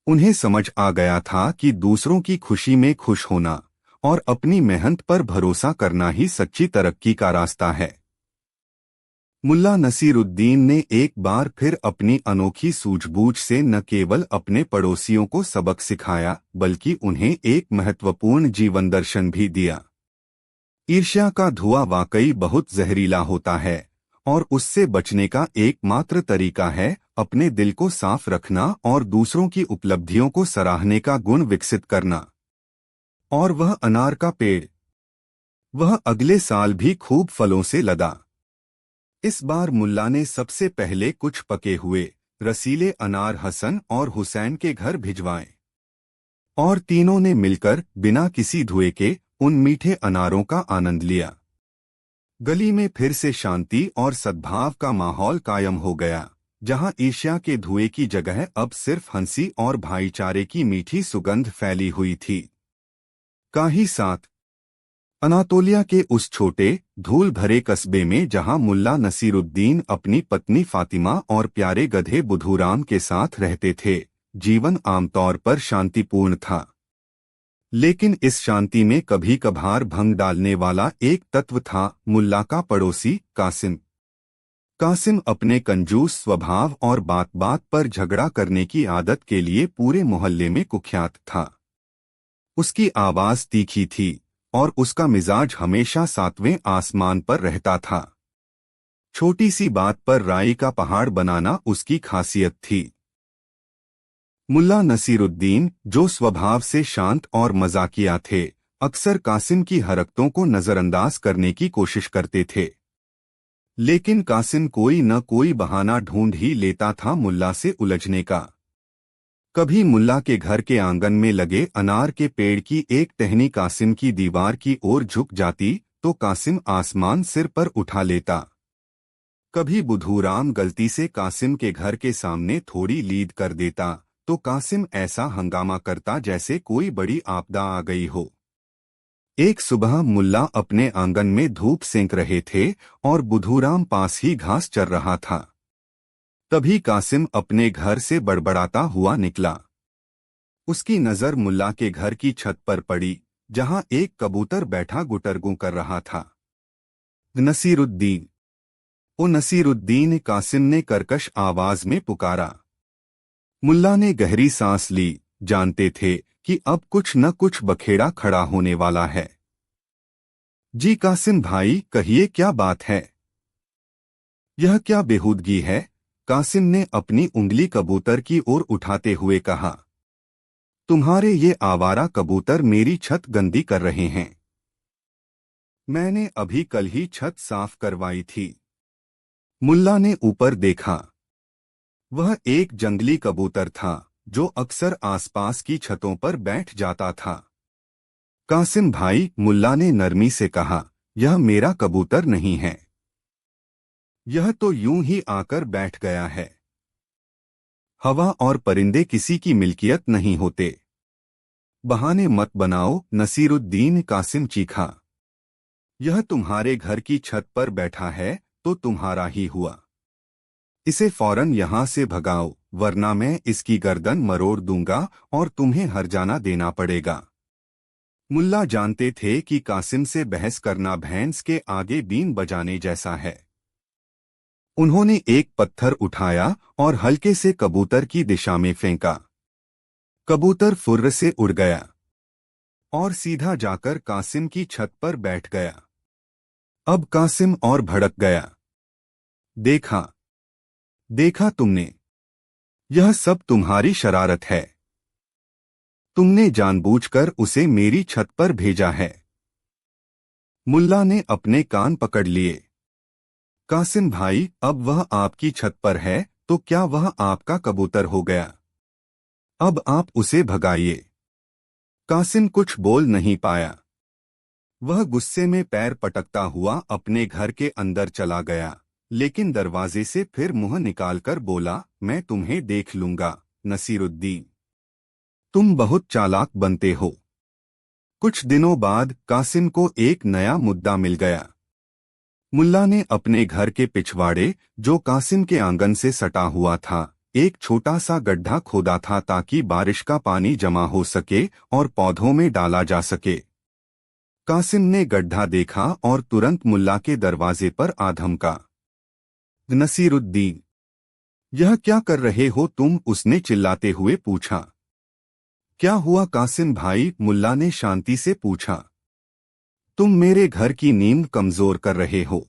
उन्हें समझ आ गया था कि दूसरों की खुशी में खुश होना और अपनी मेहनत पर भरोसा करना ही सच्ची तरक्की का रास्ता है। मुल्ला नसीरुद्दीन ने एक बार फिर अपनी अनोखी सूझबूझ से न केवल अपने पड़ोसियों को सबक सिखाया, बल्कि उन्हें एक महत्वपूर्ण जीवन दर्शन भी दिया। ईर्ष्या का धुआं वाकई बहुत जहरीला होता है और उससे बचने का एकमात्र तरीका है अपने दिल को साफ रखना और दूसरों की उपलब्धियों को सराहने का गुण विकसित करना। और वह अनार का पेड़, वह अगले साल भी खूब फलों से लदा। इस बार मुल्ला ने सबसे पहले कुछ पके हुए रसीले अनार हसन और हुसैन के घर भिजवाए और तीनों ने मिलकर बिना किसी धुएं के उन मीठे अनारों का आनंद लिया। गली में फिर से शांति और सद्भाव का माहौल कायम हो गया, जहां ईर्ष्या के धुएं की जगह अब सिर्फ हंसी और भाईचारे की मीठी सुगंध फैली हुई थी। का ही साथ अनातोलिया के उस छोटे धूल भरे कस्बे में जहां मुल्ला नसीरुद्दीन अपनी पत्नी फातिमा और प्यारे गधे बुधूराम के साथ रहते थे, जीवन आमतौर पर शांतिपूर्ण था। लेकिन इस शांति में कभी कभार भंग डालने वाला एक तत्व था, मुल्ला का पड़ोसी कासिम। कासिम अपने कंजूस स्वभाव और बात बात पर झगड़ा करने की आदत के लिए पूरे मोहल्ले में कुख्यात था। उसकी आवाज तीखी थी और उसका मिजाज हमेशा सातवें आसमान पर रहता था। छोटी सी बात पर राई का पहाड़ बनाना उसकी खासियत थी। मुल्ला नसीरुद्दीन, जो स्वभाव से शांत और मजाकिया थे, अक्सर कासिम की हरकतों को नजरअंदाज करने की कोशिश करते थे। लेकिन कासिम कोई न कोई बहाना ढूंढ ही लेता था मुल्ला से उलझने का। कभी मुल्ला के घर के आंगन में लगे अनार के पेड़ की एक टहनी कासिम की दीवार की ओर झुक जाती तो कासिम आसमान सिर पर उठा लेता। कभी बुधूराम गलती से कासिम के घर के सामने थोड़ी लीद कर देता तो कासिम ऐसा हंगामा करता जैसे कोई बड़ी आपदा आ गई हो। एक सुबह मुल्ला अपने आंगन में धूप सेंक रहे थे और बुधूराम पास ही घास चर रहा था। तभी कासिम अपने घर से बड़बड़ाता हुआ निकला। उसकी नजर मुल्ला के घर की छत पर पड़ी, जहां एक कबूतर बैठा गुटरगू कर रहा था। नसीरुद्दीन, ओ नसीरुद्दीन, कासिम ने कर्कश आवाज में पुकारा। मुल्ला ने गहरी सांस ली, जानते थे कि अब कुछ न कुछ बखेड़ा खड़ा होने वाला है। जी कासिम भाई, कहिए क्या बात है? यह क्या बेहूदगी है? कासिम ने अपनी उंगली कबूतर की ओर उठाते हुए कहा। तुम्हारे ये आवारा कबूतर मेरी छत गंदी कर रहे हैं। मैंने अभी कल ही छत साफ करवाई थी। मुल्ला ने ऊपर देखा। वह एक जंगली कबूतर था जो अक्सर आसपास की छतों पर बैठ जाता था। कासिम भाई, मुल्ला ने नरमी से कहा, यह मेरा कबूतर नहीं है। यह तो यूं ही आकर बैठ गया है। हवा और परिंदे किसी की मिल्कियत नहीं होते। बहाने मत बनाओ नसीरुद्दीन, कासिम चीखा। यह तुम्हारे घर की छत पर बैठा है तो तुम्हारा ही हुआ। इसे फौरन यहां से भगाओ, वरना मैं इसकी गर्दन मरोड़ दूंगा और तुम्हें हर्जाना देना पड़ेगा। मुल्ला जानते थे कि कासिम से बहस करना भैंस के आगे बीन बजाने जैसा है। उन्होंने एक पत्थर उठाया और हल्के से कबूतर की दिशा में फेंका। कबूतर फुर्र से उड़ गया और सीधा जाकर कासिम की छत पर बैठ गया। अब कासिम और भड़क गया। देखा, देखा तुमने? यह सब तुम्हारी शरारत है। तुमने जानबूझकर उसे मेरी छत पर भेजा है। मुल्ला ने अपने कान पकड़ लिए। कासिम भाई, अब वह आपकी छत पर है तो क्या वह आपका कबूतर हो गया? अब आप उसे भगाइए। कासिम कुछ बोल नहीं पाया। वह गुस्से में पैर पटकता हुआ अपने घर के अंदर चला गया, लेकिन दरवाजे से फिर मुंह निकालकर बोला, मैं तुम्हें देख लूंगा नसीरुद्दीन। तुम बहुत चालाक बनते हो। कुछ दिनों बाद कासिम को एक नया मुद्दा मिल गया। मुल्ला ने अपने घर के पिछवाड़े, जो कासिम के आंगन से सटा हुआ था, एक छोटा सा गड्ढा खोदा था ताकि बारिश का पानी जमा हो सके और पौधों में डाला जा सके। कासिम ने गड्ढा देखा और तुरंत मुल्ला के दरवाजे पर आ धमका। नसीरुद्दीन, यह क्या कर रहे हो तुम? उसने चिल्लाते हुए पूछा। क्या हुआ कासिम भाई? मुल्ला ने शांति से पूछा। तुम मेरे घर की नींव कमजोर कर रहे हो।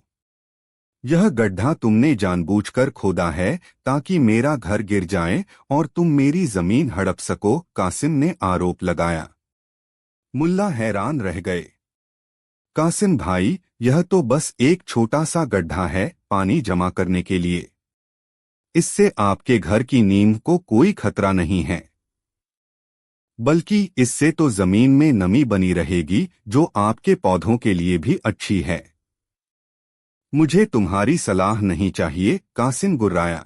यह गड्ढा तुमने जानबूझकर खोदा है ताकि मेरा घर गिर जाए और तुम मेरी जमीन हड़प सको, कासिम ने आरोप लगाया। मुल्ला हैरान रह गए। कासिम भाई, यह तो बस एक छोटा सा गड्ढा है, पानी जमा करने के लिए। इससे आपके घर की नींव को कोई खतरा नहीं है, बल्कि इससे तो जमीन में नमी बनी रहेगी जो आपके पौधों के लिए भी अच्छी है। मुझे तुम्हारी सलाह नहीं चाहिए, कासिम गुर्राया।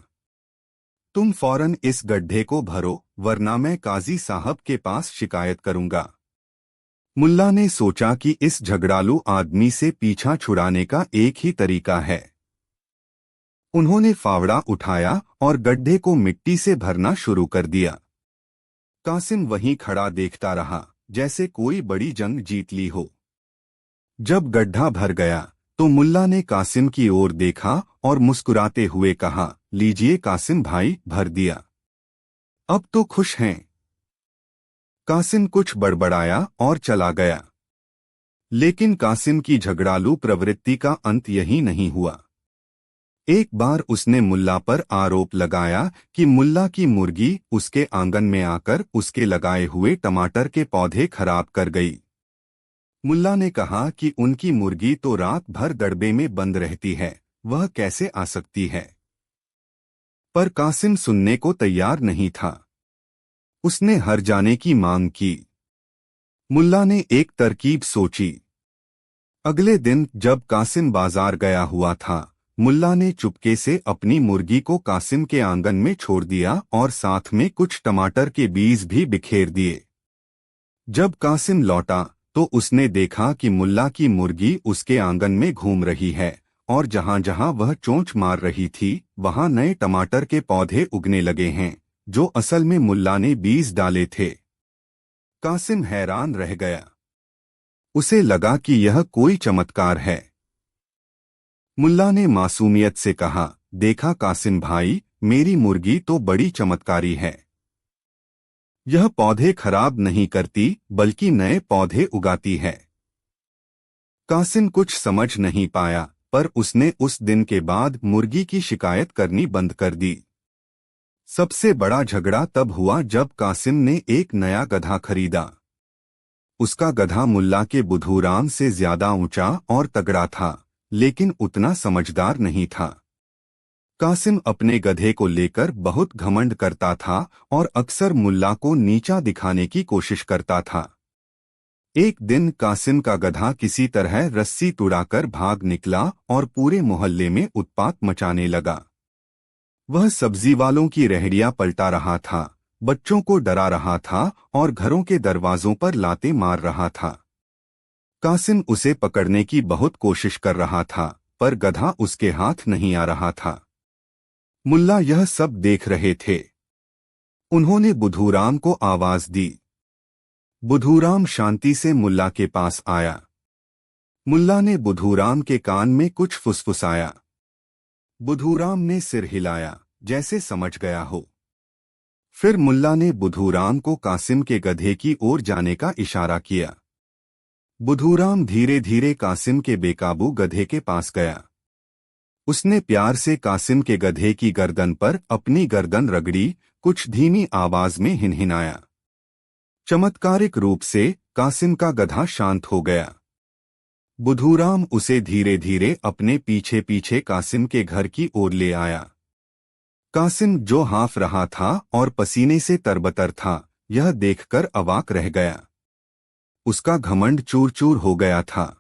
तुम फौरन इस गड्ढे को भरो, वरना मैं काजी साहब के पास शिकायत करूंगा। मुल्ला ने सोचा कि इस झगड़ालू आदमी से पीछा छुड़ाने का एक ही तरीका है। उन्होंने फावड़ा उठाया और गड्ढे को मिट्टी से भरना शुरू कर दिया। कासिम वहीं खड़ा देखता रहा, जैसे कोई बड़ी जंग जीत ली हो। जब गड्ढा भर गया तो मुल्ला ने कासिम की ओर देखा और मुस्कुराते हुए कहा, लीजिए कासिम भाई, भर दिया। अब तो खुश हैं? कासिम कुछ बड़बड़ाया और चला गया। लेकिन कासिम की झगड़ालू प्रवृत्ति का अंत यही नहीं हुआ। एक बार उसने मुल्ला पर आरोप लगाया कि मुल्ला की मुर्गी उसके आंगन में आकर उसके लगाए हुए टमाटर के पौधे खराब कर गई। मुल्ला ने कहा कि उनकी मुर्गी तो रात भर दड़बे में बंद रहती है, वह कैसे आ सकती है। पर कासिम सुनने को तैयार नहीं था। उसने हर जाने की मांग की। मुल्ला ने एक तरकीब सोची। अगले दिन जब कासिम बाजार गया हुआ था, मुल्ला ने चुपके से अपनी मुर्गी को कासिम के आंगन में छोड़ दिया और साथ में कुछ टमाटर के बीज भी बिखेर दिए। जब कासिम लौटा तो उसने देखा कि मुल्ला की मुर्गी उसके आंगन में घूम रही है और जहां जहां वह चोंच मार रही थी वहां नए टमाटर के पौधे उगने लगे हैं, जो असल में मुल्ला ने बीज डाले थे। कासिम हैरान रह गया। उसे लगा कि यह कोई चमत्कार है। मुल्ला ने मासूमियत से कहा, देखा कासिम भाई, मेरी मुर्गी तो बड़ी चमत्कारी है। यह पौधे खराब नहीं करती बल्कि नए पौधे उगाती है। कासिम कुछ समझ नहीं पाया, पर उसने उस दिन के बाद मुर्गी की शिकायत करनी बंद कर दी। सबसे बड़ा झगड़ा तब हुआ जब कासिम ने एक नया गधा खरीदा। उसका गधा मुल्ला के बुधूराम से ज्यादा ऊंचा और तगड़ा था, लेकिन उतना समझदार नहीं था। कासिम अपने गधे को लेकर बहुत घमंड करता था और अक्सर मुल्ला को नीचा दिखाने की कोशिश करता था। एक दिन कासिम का गधा किसी तरह रस्सी तुड़ाकर भाग निकला और पूरे मोहल्ले में उत्पात मचाने लगा। वह सब्जी वालों की रेहड़ियां पलटा रहा था, बच्चों को डरा रहा था और घरों के दरवाजों पर लातें मार रहा था। कासिम उसे पकड़ने की बहुत कोशिश कर रहा था, पर गधा उसके हाथ नहीं आ रहा था। मुल्ला यह सब देख रहे थे। उन्होंने बुधूराम को आवाज दी। बुधूराम शांति से मुल्ला के पास आया। मुल्ला ने बुधूराम के कान में कुछ फुसफुसाया। बुधूराम ने सिर हिलाया, जैसे समझ गया हो। फिर मुल्ला ने बुधूराम को कासिम के गधे की ओर जाने का इशारा किया। बुधूराम धीरे धीरे कासिम के बेकाबू गधे के पास गया। उसने प्यार से कासिम के गधे की गर्दन पर अपनी गर्दन रगड़ी, कुछ धीमी आवाज में हिनहिनाया। चमत्कारिक रूप से कासिम का गधा शांत हो गया। बुधूराम उसे धीरे धीरे अपने पीछे पीछे कासिम के घर की ओर ले आया। कासिम जो हाँफ रहा था और पसीने से तरबतर था, यह देखकर अवाक रह गया। उसका घमंड चूर चूर हो गया था।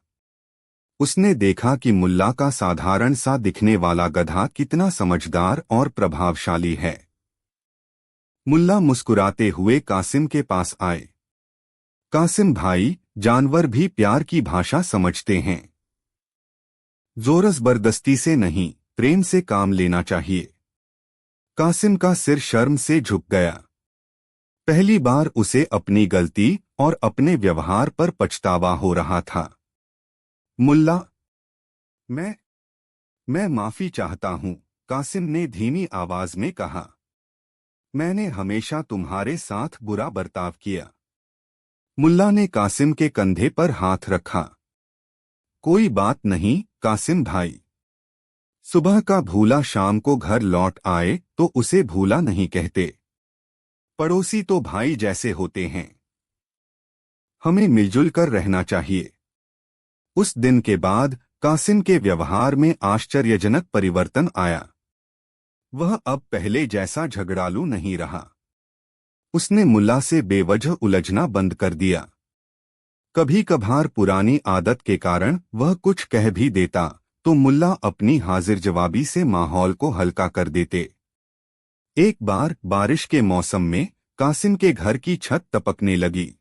उसने देखा कि मुल्ला का साधारण सा दिखने वाला गधा कितना समझदार और प्रभावशाली है। मुल्ला मुस्कुराते हुए कासिम के पास आए। कासिम भाई, जानवर भी प्यार की भाषा समझते हैं। जोर जबरदस्ती से नहीं, प्रेम से काम लेना चाहिए। कासिम का सिर शर्म से झुक गया। पहली बार उसे अपनी गलती और अपने व्यवहार पर पछतावा हो रहा था। मुल्ला, मैं माफी चाहता हूं, कासिम ने धीमी आवाज में कहा। मैंने हमेशा तुम्हारे साथ बुरा बर्ताव किया। मुल्ला ने कासिम के कंधे पर हाथ रखा। कोई बात नहीं कासिम भाई। सुबह का भूला शाम को घर लौट आए तो उसे भूला नहीं कहते। पड़ोसी तो भाई जैसे होते हैं। हमें मिलजुल कर रहना चाहिए। उस दिन के बाद कासिम के व्यवहार में आश्चर्यजनक परिवर्तन आया। वह अब पहले जैसा झगड़ालू नहीं रहा। उसने मुल्ला से बेवजह उलझना बंद कर दिया। कभी कभार पुरानी आदत के कारण वह कुछ कह भी देता तो मुल्ला अपनी हाजिर जवाबी से माहौल को हल्का कर देते। एक बार बारिश के मौसम में कासिम के घर की छत टपकने लगी।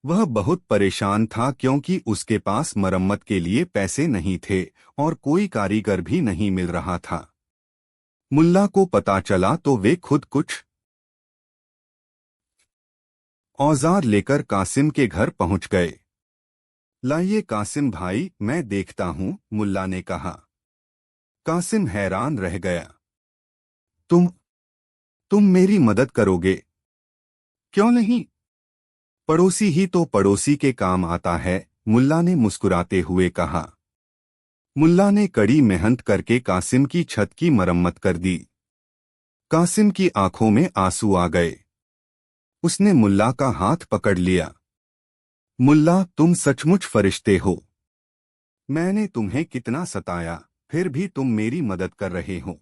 वह बहुत परेशान था क्योंकि उसके पास मरम्मत के लिए पैसे नहीं थे और कोई कारीगर भी नहीं मिल रहा था। मुल्ला को पता चला तो वे खुद कुछ औजार लेकर कासिम के घर पहुंच गए। लाइए कासिम भाई, मैं देखता हूं, मुल्ला ने कहा। कासिम हैरान रह गया। तुम तुम मेरी मदद करोगे? क्यों नहीं? पड़ोसी ही तो पड़ोसी के काम आता है, मुल्ला ने मुस्कुराते हुए कहा। मुल्ला ने कड़ी मेहनत करके कासिम की छत की मरम्मत कर दी। कासिम की आंखों में आंसू आ गए। उसने मुल्ला का हाथ पकड़ लिया। मुल्ला, तुम सचमुच फरिश्ते हो। मैंने तुम्हें कितना सताया, फिर भी तुम मेरी मदद कर रहे हो।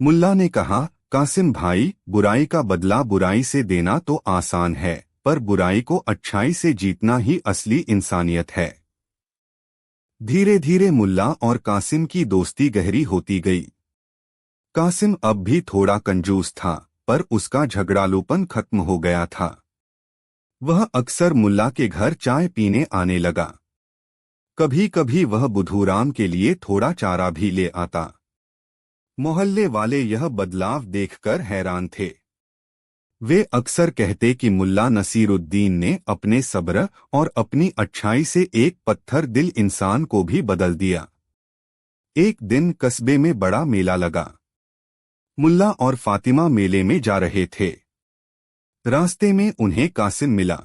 मुल्ला ने कहा, कासिम भाई, बुराई का बदला बुराई से देना तो आसान है, पर बुराई को अच्छाई से जीतना ही असली इंसानियत है। धीरे धीरे मुल्ला और कासिम की दोस्ती गहरी होती गई। कासिम अब भी थोड़ा कंजूस था, पर उसका झगड़ालूपन खत्म हो गया था। वह अक्सर मुल्ला के घर चाय पीने आने लगा। कभी कभी वह बुधूराम के लिए थोड़ा चारा भी ले आता। मोहल्ले वाले यह बदलाव देखकर हैरान थे। वे अक्सर कहते कि मुल्ला नसीरुद्दीन ने अपने सब्र और अपनी अच्छाई से एक पत्थर दिल इंसान को भी बदल दिया। एक दिन कस्बे में बड़ा मेला लगा। मुल्ला और फातिमा मेले में जा रहे थे। रास्ते में उन्हें कासिम मिला।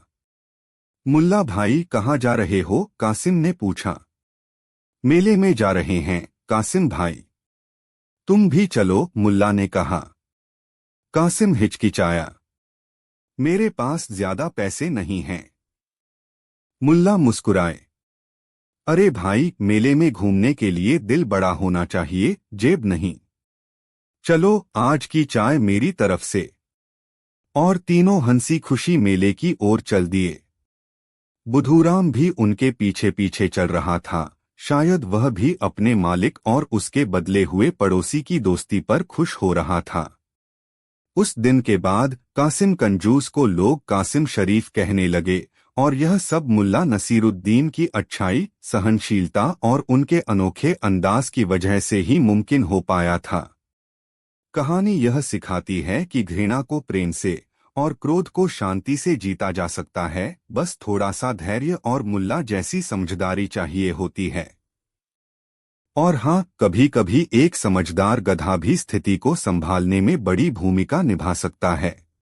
मुल्ला भाई, कहाँ जा रहे हो? कासिम ने पूछा। मेले में जा रहे हैं कासिम भाई। तुम भी चलो, मुल्ला ने कहा। कासिम हिचकिचाया। मेरे पास ज्यादा पैसे नहीं हैं। मुल्ला मुस्कुराए। अरे भाई, मेले में घूमने के लिए दिल बड़ा होना चाहिए, जेब नहीं। चलो, आज की चाय मेरी तरफ से। और तीनों हंसी खुशी मेले की ओर चल दिए। बुधूराम भी उनके पीछे पीछे चल रहा था। शायद वह भी अपने मालिक और उसके बदले हुए पड़ोसी की दोस्ती पर खुश हो रहा था। उस दिन के बाद कासिम कंजूस को लोग कासिम शरीफ कहने लगे, और यह सब मुल्ला नसीरुद्दीन की अच्छाई, सहनशीलता और उनके अनोखे अंदाज की वजह से ही मुमकिन हो पाया था। कहानी यह सिखाती है कि घृणा को प्रेम से और क्रोध को शांति से जीता जा सकता है, बस थोड़ा सा धैर्य और मुल्ला जैसी समझदारी चाहिए होती है। और हाँ, कभी कभी एक समझदार गधा भी स्थिति को संभालने में बड़ी भूमिका निभा सकता है।